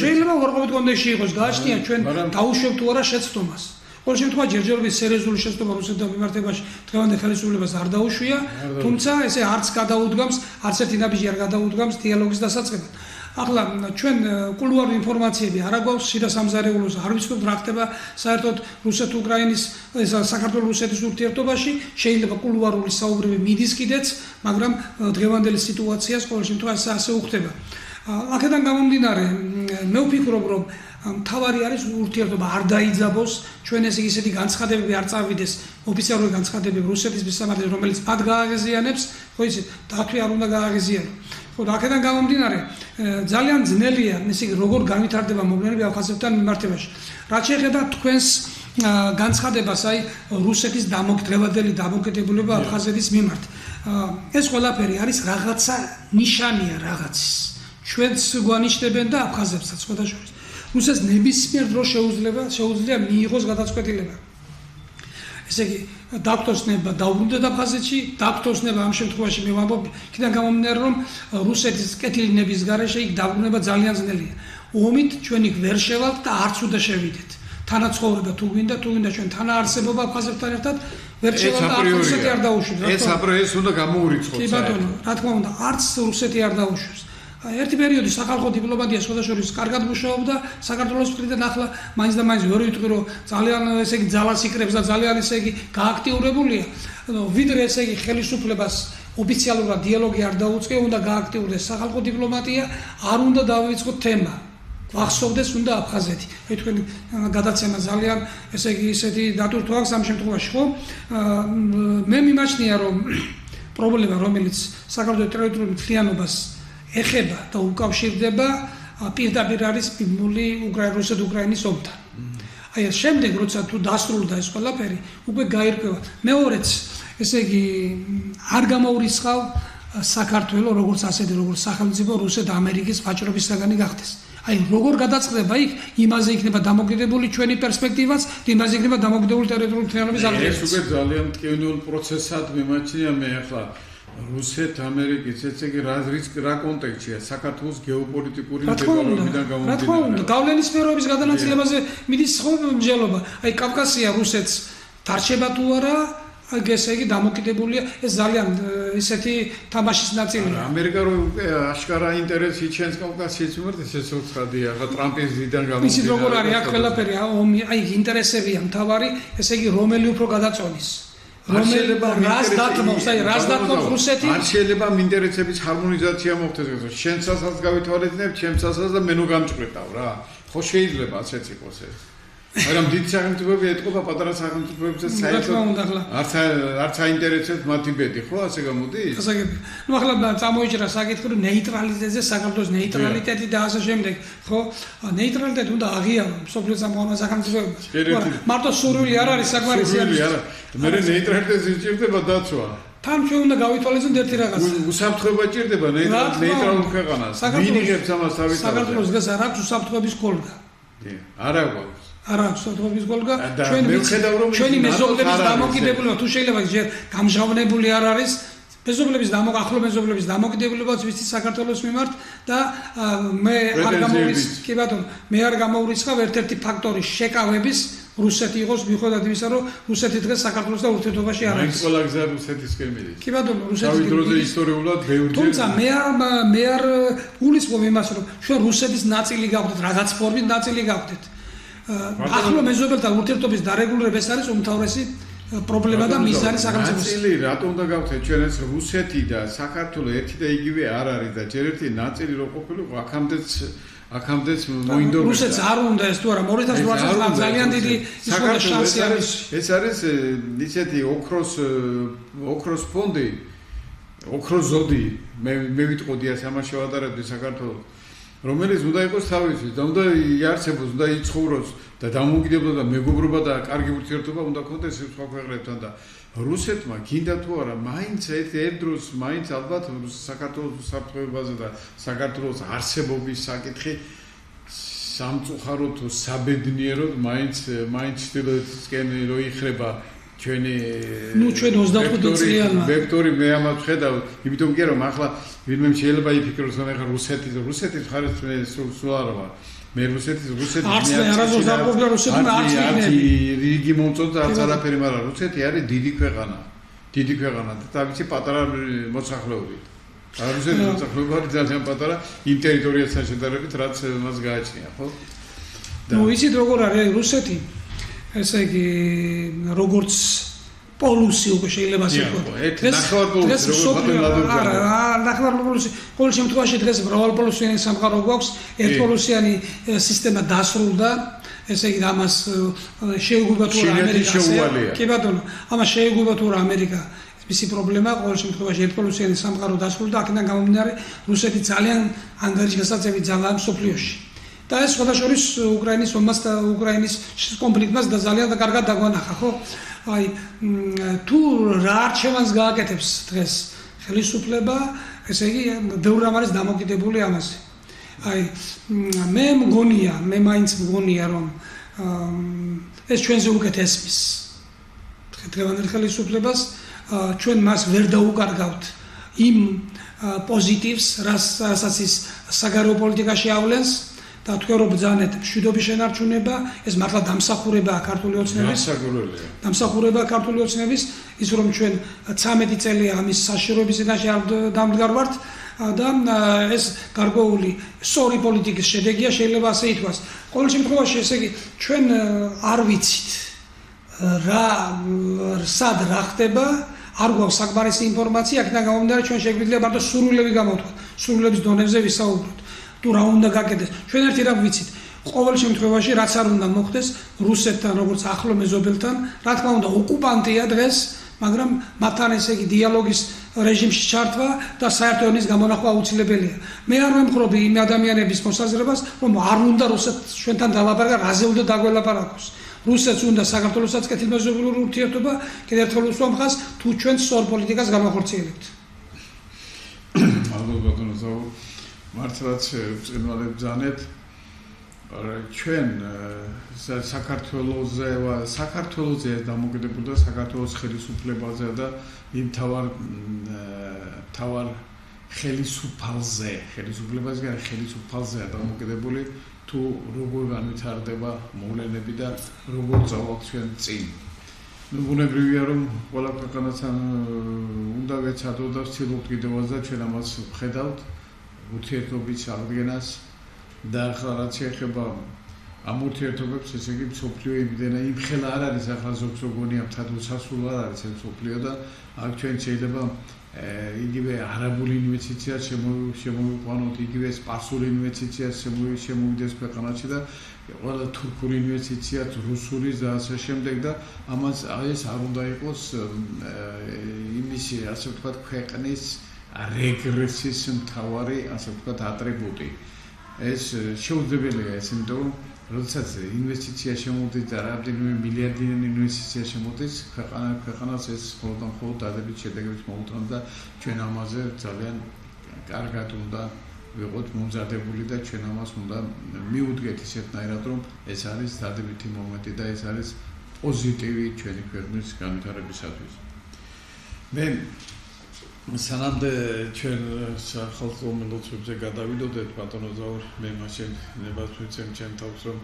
შეიძლება უარყოფით კონტექსტში იყოს, გააჩნია ჩვენ დაუშვებ თუ არა შეცდომას. ყოველ შემთხვევაში ჯერჯერობით სერიოზული შეცდომა რუსეთთან მიმართებაში დღევანდელ ხელისუფლებას არ დაუშვია, თუმცა ესე არც გადაუდგამს, არც ერთი ნაბიჯი არ გადაუდგამს დიალოგის დასაწყებად. ახლა ჩვენ კულუარული ინფორმაციები არ აგვაქვს შიდა სამზარეულოს, არ ვიცნობთ რა ხდება საერთოდ რუსეთ-უკრაინის საქართველოს-რუსეთის ურთიერთობაში, შეიძლება კულუარული საუბრები მიდის კიდეც, მაგრამ დღევანდელი სიტუაციას ყოველ შემთხვევაში ასე უხდება. აქედან გამომდინარე, მე ვფიქრობ, რომ მთავარი არის ურთიერთობა არ დაიძაბოს, ჩვენ ესეთი განცხადებები არ წავიდეს, ოფიციალური განცხადებები რუსეთის მისამართი, რომელიც მათ გააღიზიანებს, ხო იცით, დათვი არ უნდა გააღიზიანო. ხო, აქედან გამომდინარე, ძალიან ძნელია, ესე იგი, როგორ განვითარდება მოვლენები აფხაზეთთან მიმართებაში. რაც შეეხება თქვენს განცხადებას, აი რუსეთის დღევანდელი დამოკიდებულება აფხაზეთის მიმართ. ეს ყველაფერი არის რაღაცა ნიშანია რაღაცის. ჩვენც გვანიშნებენ და აფხაზებსაც სხვადასხვა. რუსეთს ნებისმიერ დროს შეუძლია მიიღოს გადაწყვეტილება. ესე იგი, დაქტორსნება დაუბრუნდეთ აფხაზეთში, დაქტორსნება ამ შემთხვევაში მე ვამბობ, იქიდან გამომდინარე, რომ რუსეთის კეთილინების გარეშე იქ დაბრუნება ძალიან ძნელია. ომით ჩვენ იქ ვერ შევალთ და არც უნდა შევიდეთ. თანაცხოვრება თუ გვინდა ჩვენ თანაარსებობა აფხაზეთთან ერთად ვერ შევალთ და არც რუსეთი არ დაუშვებს. ეს უნდა გამოურიცხოთ. კი ბატონო, რა თქმა უნდა, არც რუსეთი არ დაუშვებს. ერთი პერიოდი სახალხო დიპლომატია სხვადასხვა კარგად მუშაობდა საქართველოს მხრიდან, ახლა მაინც და მაინც ვერ ვიტყვი, რომ ძალიან ესე იგი ძალას იკრებს და ძალიან ესე იგი გააქტიურებულია. ვიდრე ესე იგი ხელისუფლებას ოფიციალურად დიალოგი არ დაუწყია, უნდა გააქტიურდეს სახალხო დიპლომატია, არ უნდა დავიწყოთ თემა. გახსოვდეს უნდა აფხაზეთი. აი თქვენი გადაცემა ძალიან ესე იგი ისეთი დატვირთვა აქვს ამ შემთხვევაში, ხო? მე მიმაჩნია, რომ პრობლემა, რომელიც საქართველოს ტერიტორიულ მთლიანობას ეხება და უკავშირდება პირდაპირ არის მიბმული რუსეთ-უკრაინის ომთან. აი ეს შემდეგ როცა თუ დასრულდა ეს ყველაფერი, უკვე გაირკვევა. მეორეც, ესე იგი, არ გამოურიცხავ საქართველოს როგორც ასეთი, როგორც სახელმწიფო რუსეთ-ამერიკის ვაჭრობის საგანი გახდეს. აი როგორ გადაწყდება იქ, იმაზე იქნება დამოკიდებული ჩვენი პერსპექტივაც, იმაზე იქნება დამოკიდებული ტერიტორიული მთლიანობის აღდგენაც. ეს უკვე ძალიან მტკივნეულ პროცესად მიმაჩნია მე ახლა რუსეთ-ამერიკის ესე იგი რა კონტექსტია საქართველოს გეოპოლიტიკური მდგომარეობიდან გამომდინარე. რა თქმა უნდა, გავლენის სფეროების გადანაწილებაზე მიდის მსჯელობა. აი კავკასია რუსეთს დარჩება თუ არა, ესე იგი დამოკიდებულია, ეს ძალიან ისეთი თამაშის ნაწილია. ამერიკა რო აშკარა ინტერესი იჩენს კავკასიის მიმართ, ეს უცხადია, ახლა ტრამპის ზიდან გამომდინარე. ისიც როგორ არის აქ ყველაფერი, აი ინტერესებია მთავარი, ესე იგი რომელი უფრო გადაწონის. რას დათმობს რუსეთი? არ შეიძლება ინტერესების ჰარმონიზაცია მოხდეს. შენ სასაც გავითვალისწინებ, ჩემ სასაც და მენუ გამჭყრეტავ რა. ხო შეიძლება ასეც იყოს ეს. მაგრამ დიდ სახელმწიფოები ეთყობა პატარა სახელმწიფოებს და საერთოდ არც აინტერესებს მათი ბედი, ხო ასე გამოდის? გასაგებია. ნუ ახლა წამოიჭრა საკითხი, რომ ნეიტრალიტეტზე საქართველოს ნეიტრალიტეტი და ასე შემდეგ, ხო? ნეიტრალიტეტი უნდა აღიარო სოფლიოს ამომა სახელმწიფოებს. მარტო სურვილი არ არის საგვარისიანი. მე ნეიტრალიტეტი სჭირდება დაცვა. თან ჩვენ უნდა გავითვალისწინოთ ერთი რაღაცა. უსაფრთხოება ჭირდება ნეიტრალურ ქვეყანას. ვინიღებს ამას თავის თავზე? საქართველოს დღეს არ აქვს უსაფრთხოების კოლგა. არა გვაქვს. არა აქვს უსაფრთხოების კოლგა. ჩვენი მეზობლების დამოკიდებულება თუ შეიძლება ჯერ გამჟღავნებული არ არის. ახლო მეზობლების დამოკიდებულებაც ვიცით საქართველოს მიმართ და მე არ გამოურიცხავ ერთ-ერთი ფაქტორი შეკავების რუსეთი იყოს მიუხედავად იმისა, რომ რუსეთი დღეს საქართველოს და ურთიერთობაში არ არის. მაინც ყველა გზა რუსეთისკენ მიდის. კი ბატონო, რუსეთისკენ. თავის დროზე ისტორიულად ბევრი. თუმცა მე არ გულისხმობ იმას, რომ ჩვენ რუსეთის ნაწილი გავხდეთ, რაღაც ფორმით ნაწილი გავხდეთ. ახლო მეზობელთა ურთიერთობის დარეგულირება ეს არის უმთავრესი პრობლემა და მიზანი სახელმწიფოს. ნაწილი რატომ უნდა გავხდეთ ჩვენ ეს რუსეთი და საქართველო ერთი და იგივე არ არის და ჯერ ერთი ნაწილი რო ყოფილიყო აქამდეც მოინდომებდა. რუსეთს არ უნდა ეს თუ არა 2008 წელს ძალიან დიდი შანსი არის. ეს არის ისეთი ოქროს ფონდი, ოქროს ზოდი მე ვიტყოდი ასე ამას შევადარებდი საქართველოს. რომელიც უნდა იყოს თავისი და უნდა იარსებოს, უნდა იცხოვროს და დამოუკიდებლობა და მეგობრობა და კარგი ურთიერთობა უნდა ქონდეს სხვა ქვეყნებთან და რუსეთმა გინდა თუ არა მაინც ერთ დროს მაინც ალბათ საქართველოს საფრთხეებაზე და საქართველოს არსებობის საკითხი სამწუხაროდ თუ საბედნიეროდ მაინც ჩრდილოეთისკენ რო იხრება ჩვენი ჩვენ 25 წლიანმა ვექტორი მე ამას ვხედავ იმიტომ კი რომ ახლა ვინმე შეიძლება იფიქროს რომ ახლა რუსეთის მხარეს სულ არ ვარ მე რუსეთის არც მე არასდროს არ ყოფილა რუსეთი არც რიგი მომწონს არც არაფერი მაგრამ რუსეთი არის დიდი ქვეყანა და თავისი პატარა მოსახლეობით რუსეთის მოსახლეობა არის ძალიან პატარა იმ ტერიტორიასთან შედარებით რაც მას გააჩნია ხო ნუ იცით როგორ არის რუსეთი ესე იგი როგორც პოლუსი უკვე შეიძლება ასე ვთქვათ. ეს ნახევარ პოლუსი. ყოველ შემთხვევაში დღეს მრავალპოლუსიანი სამყარო გვაქვს. ერთპოლუსიანი სისტემა დასრულდა. ესე იგი ამას შეუგუება თუ რა ამერიკა. კი ბატონო, ამას შეუგუება თუ რა ამერიკა. მისი პრობლემა ყოველ შემთხვევაში ერთპოლუსიანი სამყარო დასრულდა. აქედან გამომდინარე რუსეთი ძალიან ანგარიშგასაწევი ძალაა მსოფლიოში. და ეს შესაძლოა უკრაინის ომას და უკრაინის კონფლიქტს და ძალიან კარგად დაგვანახა, ხო? აი თუ რა არჩევანს გააკეთებს დღეს ხელისუფლება, ესე იგი ბევრი რამ არის დამოკიდებული ამაზე. აი მე მაინც მგონია რომ ეს ჩვენზე უკეთ ესმის. დღევანდელ ხელისუფლებას ჩვენ მას ვერ დაუკარგავთ იმ პოზიტივს, რასაც ის საგარეო პოლიტიკაში ავლენს. და თქვენ რომ ბრძანეთ მშვიდობის შენარჩუნება, ეს მართლა დამსახურებაა ქართული ოცნების. დამსახურებაა ქართული ოცნების, ის რომ ჩვენ 13 წელია ამის საშიშროების წინაშე დამდგარ ვართ და ეს გარკვეული სწორი პოლიტიკის შედეგია, შეიძლება ასე ითქვას. ყოველ შემთხვევაში, ესე იგი, ჩვენ არ ვიცით სად რა ხდება, არ გვაქვს საკმარისი ინფორმაცია, აქედან გამომდინარე ჩვენ შეგვიძლია მარტო სურვილები გამოვთქვათ, სურვილების დონეზე ვისაუბროთ. თუ რა უნდა გაკეთდეს. ჩვენ ერთი რამ ვიცით. ყოველ შემთხვევაში რაც არ უნდა მოხდეს რუსეთთან, როგორც ახლო მეზობელთან, რა თქმა უნდა, ოკუპანტია დღეს, მაგრამ მათთან ესე იგი დიალოგის რეჟიმში ჩართვა და საერთო ენის გამონახვა აუცილებელია. მე არ ვემხრობი იმ ადამიანების მოსაზრებას, რომ არ უნდა რუსეთს ჩვენთან დალაპარაკოს, რაზე უნდა დაგველაპარაკოს. რუსეთს უნდა საქართველოსაც კეთილმეზობლური ურთიერთობა, კიდევ ერთხელ უსვამ ხაზს, თუ ჩვენ სწორ პოლიტიკას გამახორციელებთ. ალბათ ბატონო ზაუ მართლაც წინვალებ ბრძანეთ ჩვენ საქართველოზე დამოკიდებული და საქართველოს ხელისუფლებაზე და იმ თავარ ხელისუფალზეა დამოკიდებული თუ როგორ განვითარდება მოვლენები და როგორ წავალთ ჩვენ წინ. ნუ ბუნებრივია რომ ყველა ქვეყანასთან უნდა ვეცადოთ და ვცდილობთ კიდევაც და ჩვენ ამას ვხედავთ ურთიერთობის აღდგენას და ახლა რაც შეეხება ამ ურთიერთობებს, ესე იგი მსოფლიო იმ ხელა არ არის ახლა ზოგზოგონია მთათოსასულ არ არის ეს მსოფლიო და აქ ჩვენ შეიძლება იგივე არაბული ინვესტიციას შემოვიყვანოთ, იგივე სპარსული ინვესტიციას შემოვიდეს ქვეყანაში და ყველა თურქული ინვესტიციაც, რუსული და ასე შემდეგ და ამას ეს არ უნდა იყოს იმისი, ასე ვთქვათ, ქვეყნის რეგრესის მთავარი, ასე ვთქვათ, ატრიბუტი. ეს შეუძლებელია ეს, იმიტომ რომ როდესაც ინვესტიცია შემოვიდეს და რამდენიმე მილიარდიანი ინვესტიცია შემოვიდეს, ქვეყანას ეს მხოლოდ დადებით შედეგებს მოუწონს და ჩვენ ამაზე ძალიან კარგად უნდა ვიყოთ მომზადებული და ჩვენ ამას უნდა მიუდგეთ ისეთნაირად, რომ ეს არის დადებითი მომენტი და ეს არის პოზიტივი ჩვენი ქვეყნის განვითარებისათვის. მე სანამდე ჩვენ სახელმწიფო მილოცებზე გადავიდოდეთ ბატონო ზაურ, მე მაშინ ნებას ვიცემ ჩემ თავს რომ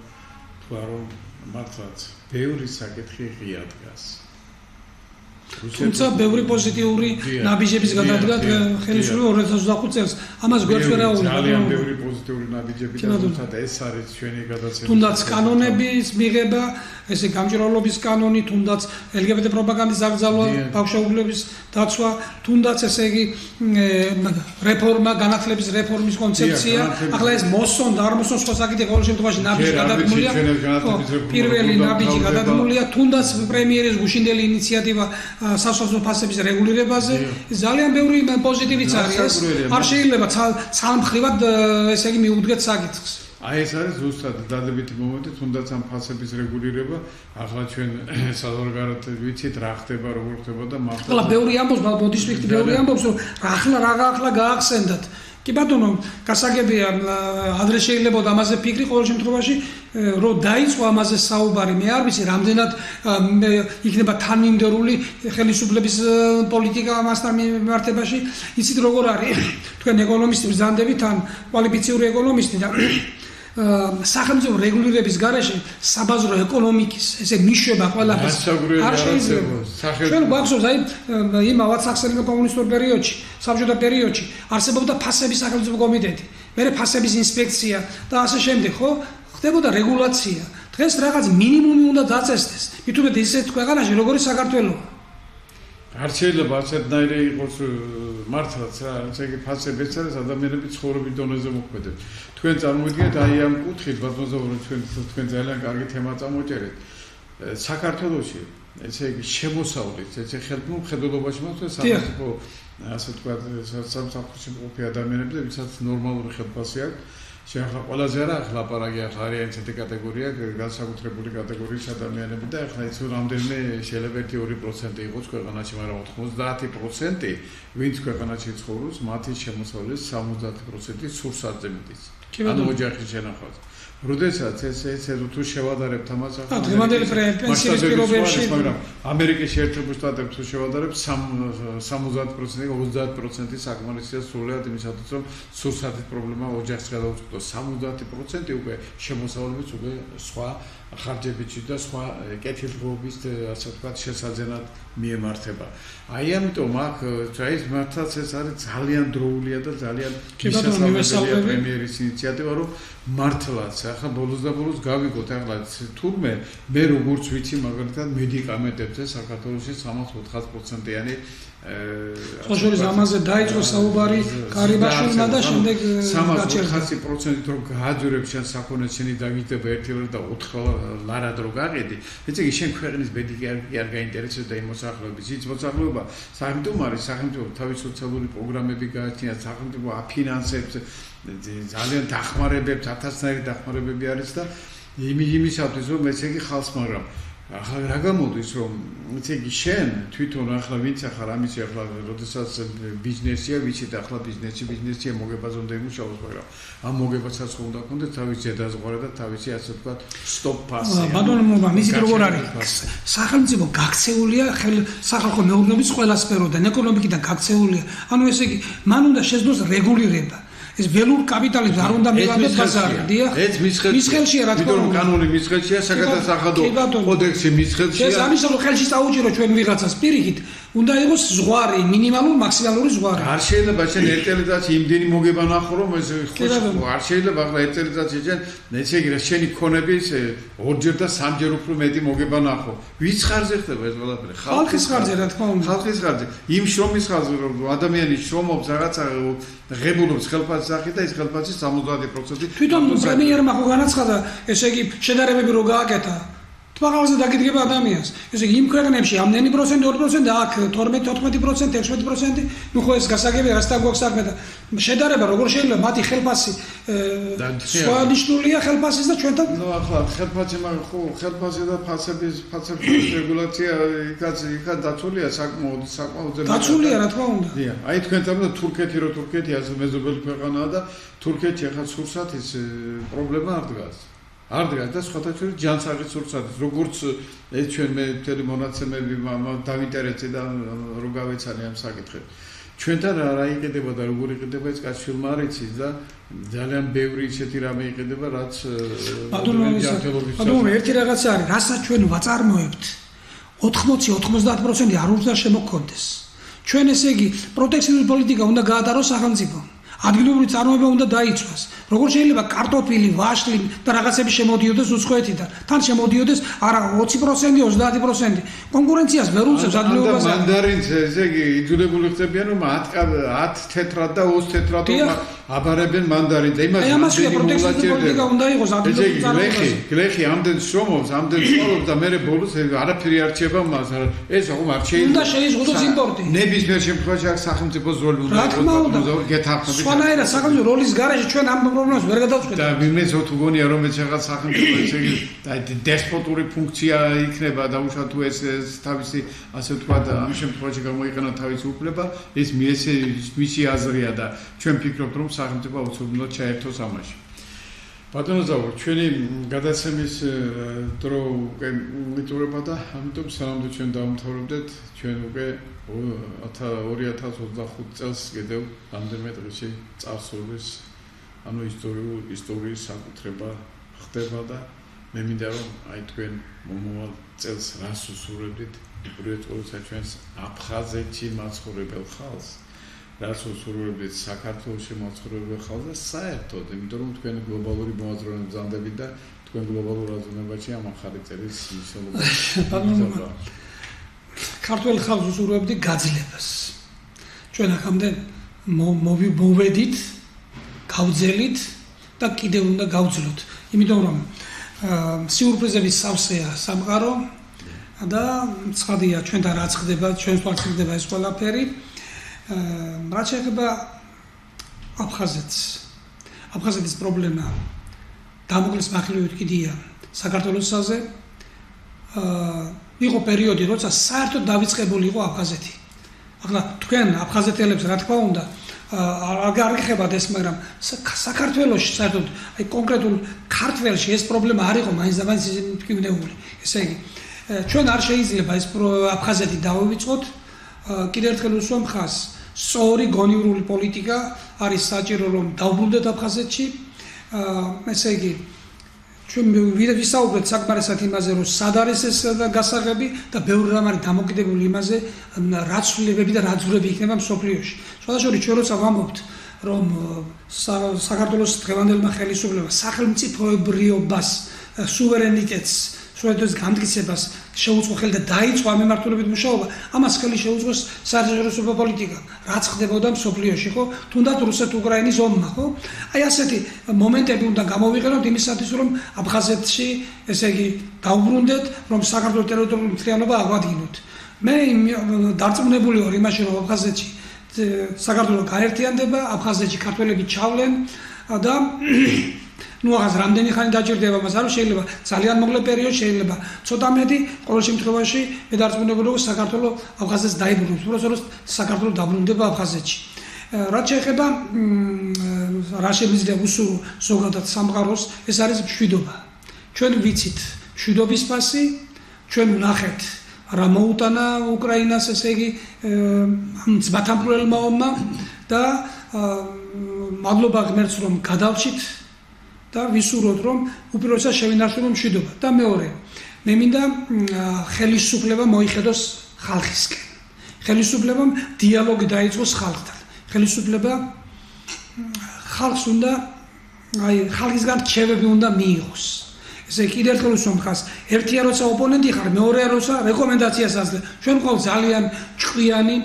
თქვა რომ მართლაც ბევრი საკითხი ღია დგას. თუმცა ბევრი პოზიტიური ნაბიჯების გადადგა ხელისუფლება 2025 წელს. ამას გვერდს ვერ აუვიდა. ძალიან ბევრი პოზიტიური ნაბიჯები და თუმცა ეს არის ჩვენი გადაცემა. თუნდაც კანონების მიღება, ესე გამჭვირვალობის კანონი, თუნდაც LGBT პროპაგანდის დაკრძალვა, ბავშვების დაცვა, თუნდაც ესე იგი რეფორმა, განათლების რეფორმის კონცეფცია. ახლა ეს მოსონდა, არ მოსონ სხვა საკითხი ყოველ შემთხვევაში ნაბიჯი გადადგმულია. პირველი ნაბიჯი გადადგმულია, თუნდაც პრემიერის გუშინდელი ინიციატივა სასოფლო ფასების რეგულირებაზე. ძალიან ბევრი პოზიტივიც არის. არ შეიძლება ცალმხრივად ესე იგი მიუდგეთ საკითხს. აი ეს არის ზუსტად დადებითი მომენტი, თუნდაც ამ ფასების რეგულირება, ახლა ჩვენ საზღვარგარეთ ვიცით რა ხდება, როგორ ხდება და მართლა. ახლა ბევრი ამბობს, მოდის ვიქით, ბევრი ამბობს, რომ ახლა გაახსენდათ. კი ბატონო, გასაგებია, ადრე შეიძლება ამაზე ფიქრი ყოველ შემთხვევაში, რომ დაიწყო ამაზე საუბარი, მე არ ვიცი, რამდენად იქნება თანმიმდევრული ხელისუფლების პოლიტიკა ამასთან მიმართებაში. იცით როგორ არის? თქვენ ეკონომისტი ბრძანდებით, ან კვალიფიციური ეკონომისტი და სახელმწიფო რეგულირების გარეშე საბაზრო ეკონომიკის ესე მიშვება ყველაფერს არ შეიძლება. ჩვენ გვახსოვს აი იმავე საქსონიო კომუნისტურ პერიოდში, საბჭოთა პერიოდში არსებობდა ფასების სახელმწიფო კომიტეტი, მერე ფასების ინსპექცია და ასე შემდეგ, ხო? ხდებოდა რეგულაცია. დღეს რაღაც მინიმუმი უნდა დაწესდეს. მით უმეტეს ისეთ ქვეყანაში, როგორიც საქართველო. არ შეიძლება ასეთნაირი იყოს მართლაც რა, ესე იგი ფასებიც არის ადამიანების ცხოვრების დონეზე მოქმედებს. თქვენ წარმოვიდგინეთ აი ამ კუთხით ბაზმოზაურო თქვენ ძალიან კარგი თემა წამოჭერეთ. საქართველოში ესე იგი შემოსავლით, ესე ხელმხედველობაში მოხდა სახელმწიფო ასე თქვა სამსახურში მყოფი ადამიანები და ვისაც ნორმალური ხელფასი აქვს. Ახლა ყველაზე არა ლაპარაკი ახლა არის ესეთი კატეგორია, განსაკუთრებული კატეგორიის ადამიანები და ახლა ის რამდენიმე შეიძლება 1-2% იყოს ქვეყანაში, მაგრამ 90% ვინც ქვეყანაში ცხოვრობს, მათი შემოსავლის 70% სურსათზე მიდის. ანუ ოჯახის შენახვაზე. როდესაც ეს თუ შევადარებთ ამას ახლა დღევანდელი პენსიის პირობებში, მაგრამ ამერიკის შეერთებულ შტატებში თუ შევადარებთ 70% 30% საკმარისია სრულად იმისათვის რომ სურსათის პრობლემა ოჯახს გადაუწყვეტოს 70% უკვე შემოსავლების უკვე სხვა ხარჯებიჩი და სხვა კეთილდღეობის ასე ვთქვათ შესაძენად მიემართება. აი ამიტომ აქ ეს მართლაც ეს არის ძალიან დროულია და ძალიან მისასალმებელია პრემიერის ინიციატივა რომ მართლაც ახლა ბოლოს და ბოლოს გავიგოთ ახლა თურმე მე როგორც ვიცი მაგალითად მედიკამენტებზე საქართველოში 3-4%-იანი ხოშორის ამაზე დაიწყო საუბარი კარიბაშვილმა და შემდეგ 3-4% რომ გააძურებ შენ საქონელს შენი დაგიდება 1 და 4 ლარად რო გაყიდი ესე იგი შენ ქვეყნის მედიკი არ გაინტერესებს და იმ მოსახლეობის ის მოსახლეობა სახელმწიფო თავის სოციალური პროგრამები გააჩნია სახელმწიფო აფინანსებს ძალიან დახმარებებს 1000-ნაირი დახმარებები არის და იმისათვის რომ ესე იგი ხალხს მაგრამ ახლა რა გამოდის რომ ესე იგი შენ თვითონ ახლა ვინც ახლა ამის ახლა როდესაც ბიზნესია ვიცით ახლა ბიზნესია მოგებაზონდა იმუშაოს მაგრამ ამ მოგებასაც ხო უნდა კონდეს თავის ზედაზღვარა და თავისი ასე ვთქვათ სტოპ ფასი ბატონო მისით როგორ არის სახელმწიფო გაქცეულია სახალხო მეურნეობის ყველა სფეროდან ეკონომიკიდან გაქცეულია ანუ ესე იგი მან უნდა შეძლოს რეგულირება ეს ველურ კაპიტალიზმს არ უნდა მივადოთ ბაზარი, დიახ? მის ხელშია რა თქმა უნდა. კანონი მის ხელშია, საგადასახადო კოდექსი მის ხელშია. ეს ამის რომ ხელში წაუჭირო ჩვენ ვიღაცას პირიქით, უნდა იყოს ზღვარი, მინიმალური, მაქსიმალური ზღვარი. არ შეიძლება შენ ერთ წელიწადში იმდენი მოგება ნახო რომ ეს არ შეიძლება ახლა ერთ წელიწადში შენ ესე იგი რა შენი ქონების ორჯერ და სამჯერ უფრო მეტი მოგება ნახო. ვის ხარზე ხდება ეს ყველაფერი? ხალხის ხარზე რა თქმა უნდა. ხალხის ხარზე. იმ შრომის ხარზე რომ ადამიანი შრომობს რაღაცა ღებულობს ხელფასის სახით და ეს ხელფასი 70%. თვითონ პრემიერმა ხო განაცხადა, ესე იგი შედარებები რო გააკეთა თვალზე დაგიდგება ადამიანს. ესე იგი იმ ქვეყნებში ამდენი პროცენტი 2% და აქ 12-14%, 16%, ნუ ხო ეს გასაგებია რასთან გვაქვს საქმე და შედარება როგორ შეიძლება მათი ხელფასი სხვა ნიშნულია ხელფასის და ჩვენთან ნუ ახლა ხელფასი მაგრამ ხო ხელფასი და ფასების რეგულაცია იქაც დაცულია საკმაოდ დაცულია რა თქმა უნდა. დიახ, აი თქვენ წამოდი თურქეთი რო თურქეთი ასე მეზობელი ქვეყანაა და თურქეთში ახლა სურსათის პრობლემა არ დგას. არ დგას და სხვათა შორის ჯანსაღი სურსათის როგორც ეს ჩვენ მე მთელი მონაცემები დავინტერესდი და რო გავეცანი ამ საკითხებს ჩვენთან რა იყიდება და როგორ იყიდება ეს კაცშვილმა არ იცის და ძალიან ბევრი ისეთი რამე იყიდება რაც ბატონო ერთი რაღაცა არის რასაც ჩვენ ვაწარმოებთ 80-90% არ უნდა შემოგქონდეს. ჩვენ ესე იგი პროტექციონისტული პოლიტიკა უნდა გაატაროს სახელმწიფო. ადგილობრივი წარმოება უნდა დაიცვას. Როგორ შეიძლება კარტოფილი, ვაშლი და რაღაცები შემოდიოდეს უცხოეთიდან? თან შემოდიოდეს არა 20%, 30%. კონკურენციას ვერ უწევს ადგილობრივაზე. მანდარინს ესე იგი იძულებული ხდებიან რომ 10 თეთრად და 20 თეთრად აბარებენ მანდარინს. აი ამასია პროტექციონისტული პოლიტიკა უნდა იყოს ადგილობრივი წარმოებაზე. გლეხი ამდენ შრომობს, ამდენ სწავლობს და მერე ბოლოს არაფერი არ რჩება მას. ეს აღარ არ შეიძლება. უნდა შეიზღუდოს იმპორტი. ნებისმიერ შემთხვევაში აქ სახელმწიფოს როლი უნდა იყოს. გეთანხმებით. სხვანაირად სახელმწიფო როლის გარეშე ჩვენ ამ პრობლემას ვერ გადავწყვეტთ. და ვინმე თუ გონია რომ ეს რაღაც სახელმწიფო ესე იგი დესპოტური ფუნქცია იქნება და უშუალოდ თუ ეს თავისი ასე ვთქვათ ამ შემთხვევაში გამოიყენა თავისი უფლება, ეს მისი აზრია და ჩვენ ვფიქრობთ რომ სახელმწიფო აუცილებლად ჩაერთოს ამაში. ბატონო ზაურ, ჩვენი გადაცემის დრო უკვე მიტურება და ამიტომ სანამ ჩვენ დავამთავრებდეთ, ჩვენ უკვე 2025 წელს კიდევ რამდენიმე დღეში წარსულის ანუ ისტორიის საკუთრება ხდება და მე მინდა რომ აი თქვენ მომავალ წელს რას უსურვებდით უბრალოდ ყოველსა ჩვენს აფხაზეთში მაცხოვრებელ ხალხს რას უსურვებდით საქართველოში მაცხოვრებელ ხალხს და საერთოდ იმიტომ რომ თქვენ გლობალური მოაზროვნე ბრძანდებით და თქვენ გლობალურ აზროვნებაში ამ ახალი წელის მნიშვნელობა ქართულ ხალხს უსურვებდით გაძლებას ჩვენ აქამდე მოვედით გავძელით და კიდევ უნდა გავძლოთ იმიტომ რომ სიურპრიზების სავსეა სამყარო და ცხადია ჩვენთან რაც ხდება ჩვენს თვალს ხდება ეს ყველაფერი რაც შეეხება აფხაზეთის პრობლემა დამოკლის მახილივით კიდია საქართველოსაზე იყო პერიოდი როცა საერთოდ დავიწყებული იყო აფხაზეთი ახლა თქვენ აფხაზეთელებს რა თქმა უნდა არ გიხებათ ეს მაგრამ საქართველოში საერთოდ აი კონკრეტულ ქართველში ეს პრობლემა არ იყო მაინც და მაინც მტკივნეული ესე იგი ჩვენ არ შეიძლება ეს აფხაზეთი დავივიწყოთ კიდევ ერთხელ უსვამ ხას სწორი გონივრული პოლიტიკა არის საჭირო რომ დავბრუნდეთ აფხაზეთში ესე იგი ჩვენ ვისაუბრეთ საკმარისად იმაზე რომ სად არის ეს გასაღები და ბევრი რამ არის დამოკიდებული იმაზე რა ცვლილებები და რა ძვრები იქნება მსოფლიოში შესაძლოა ჩვენ როცა ვამბობთ რომ საქართველოს დღევანდელმა ხელისუფლებამ სახელმწიფოებრიობას სუვერენიტეტს სუვერენიტეტის განმტკიცებას შეუწყო ხელი და დაიწყო ამ მიმართულებით მუშაობა ამას ხელი შეუწყოს საერთაშორისო პოლიტიკა რაც ხდებოდა მსოფლიოში ხო თუნდაც რუსეთ-უკრაინის ომმა ხო აი ასეთი მომენტები უნდა გამოვიყენოთ იმისათვის რომ აფხაზეთში ესე იგი დავბრუნდეთ რომ საქართველოს ტერიტორიული მთლიანობა აღვადგინოთ მე დარწმუნებული ვარ იმაში რომ აფხაზეთში საქართველო გაერთიანდება აფხაზეთში ქართველები ჩავლენ და ну ახაც რამდენი ხანი დაჭირდება მას არ შეიძლება ძალიან მოკლე პერიოდი შეიძლება ცოტა მეტი ყოველ შემთხვევაში მე დარწმუნებული ვარ საქართველოს აფხაზეთს დაიბრუნებს უბრალოდ საქართველოს დაბრუნდება აფხაზეთში რაც შეეხება რა შეიძლება უსურო ზოგადად სამყაროს ეს არის მშვიდობა ჩვენ ვიცით მშვიდობის ფასი ჩვენ ვნახეთ რა მოუტანა უკრაინას ესე იგი ძმათამფლელმა ომმა და მადლობა ღმერთს რომ გადავჭით და ვისურვოთ რომ უპირველესად შევინარჩუნოთ მშვიდობა და მეორე მე მინდა ხელისუფლება მოიხედოს ხალხისკენ ხელისუფლებამ დიალოგი დაიწყოს ხალხთან ხელისუფლება ხალხს უნდა აი ხალხისგან რჩევები უნდა მიიღოს ესე კიდევ ერთხელ უსვამ ხას ერთია როცა ოპონენტი ხარ მეორეა როცა რეკომენდაციას აძლევ ჩვენ ყავს ძალიან ჭკვიანი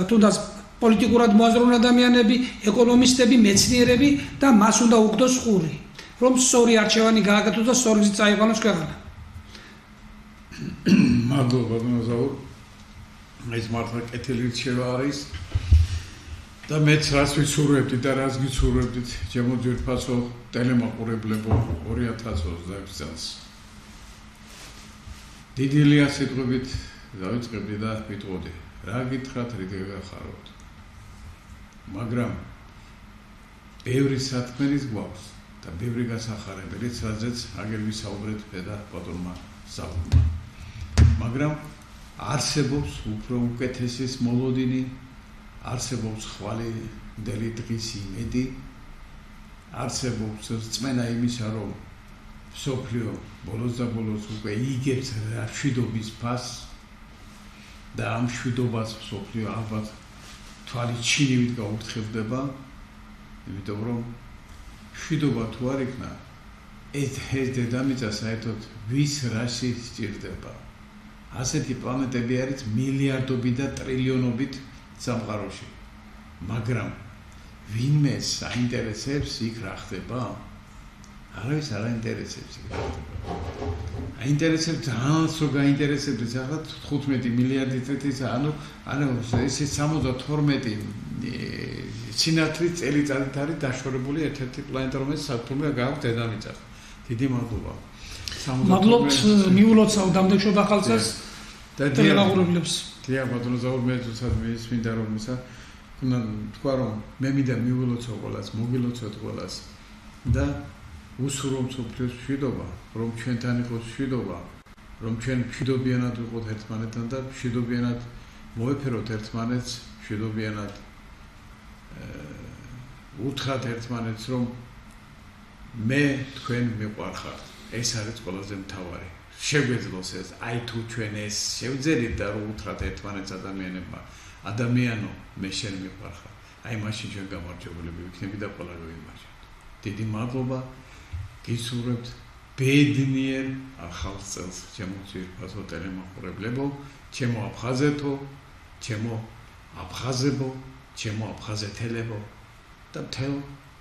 თუნდაც პოლიტიკურად მოაზროვნე ადამიანები, ეკონომისტები, მეცნიერები და მას უნდა უგდოს ხური, რომ სწორი არჩევანი გააკეთოს და სწორი გზით წაიყვანოს ქვეყანა. მადლობა ბატონო ზაურ. ეს მართლა კეთილი რჩევა არის და მეც რას ვიცურვებდით და რას გიცურვებდით ჩემო ძვირფასო ტელემაყურებლებო 2026 წელს. დიდი ლია სიტყვებით დავიწყებდი და ვიტყოდი რა გითხრათ რითი გახაროთ მაგრამ ბევრი სათქმელის გვაქვს და ბევრი გასახარებელიც რაზეც აგერ ვისაუბრეთ და ბატონმა საუბრმა მაგრამ არსებობს უფრო უკეთესის მოლოდინი არსებობს ხვალინდელი დღის იმედი არსებობს რწმენა იმისა რომ მსოფლიო ბოლოს და ბოლოს უკვე იგებს მშვიდობის ფასს და ამ მშვიდობას მსოფლიო ალბათ თვალით ჩინივით გაურთხევდება, იმიტომ რომ მშვიდობა თუ არ იქნა, ეს დედამიწა საერთოდ ვის რაში სჭირდება. ასეთი პლანეტები არის მილიარდობით და ტრილიონობით სამყაროში. მაგრამ ვინმეს აინტერესებს იქ რა ხდება? არავის არ აინტერესებს იქ რა ხდება. აინტერესებს ძალს რო გაინტერესებს ახლა 15 მილიარდი წელიწადი, ანუ ესე 72 სინათლის წელიწადით არის დაშორებული ერთ-ერთი პლანეტა, რომელიც საფრთხეა გააქვს დედამიწას. დიდი მადლობა. მადლობთ მიულოცავ დამდეგშობა ხალხს და ტელეგრამულებს. დიახ, ბატონო ზაურ მე თვითონ მინდა რომ ისა თქვა რომ მე მინდა მიულოცო ყველას, მოგილოცოთ ყველას და უსურვო მსოფლიოს მშვიდობა, რომ ჩვენთან იყოს მშვიდობა, რომ ჩვენ მშვიდობიანად ვიყოთ ერთმანეთთან და მშვიდობიანად მოეფეროთ ერთმანეთს, მშვიდობიანად უთხრათ ერთმანეთს, რომ მე თქვენ მიყვარხართ. ეს არის ყველაზე მთავარი. შეგვეძლოს ეს, აი თუ ჩვენ ეს შევძელით და რომ უთხრათ ერთმანეთს ადამიანებმა, ადამიანო, მე შენ მიყვარხარ. აი მაშინ ჩვენ გამარჯვებულები ვიქნები და ყველა გვიმარჯვებთ. დიდი მადლობა. გისურვებთ ბედნიერ ახალ წელს, ჩემო ძვირფასო ტელემოყურებლებო, ჩემო აფხაზეთო, ჩემო აფხაზებო, ჩემო აფხაზეთელებო და მთელ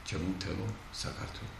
ჩემო საქართველო საქართველო.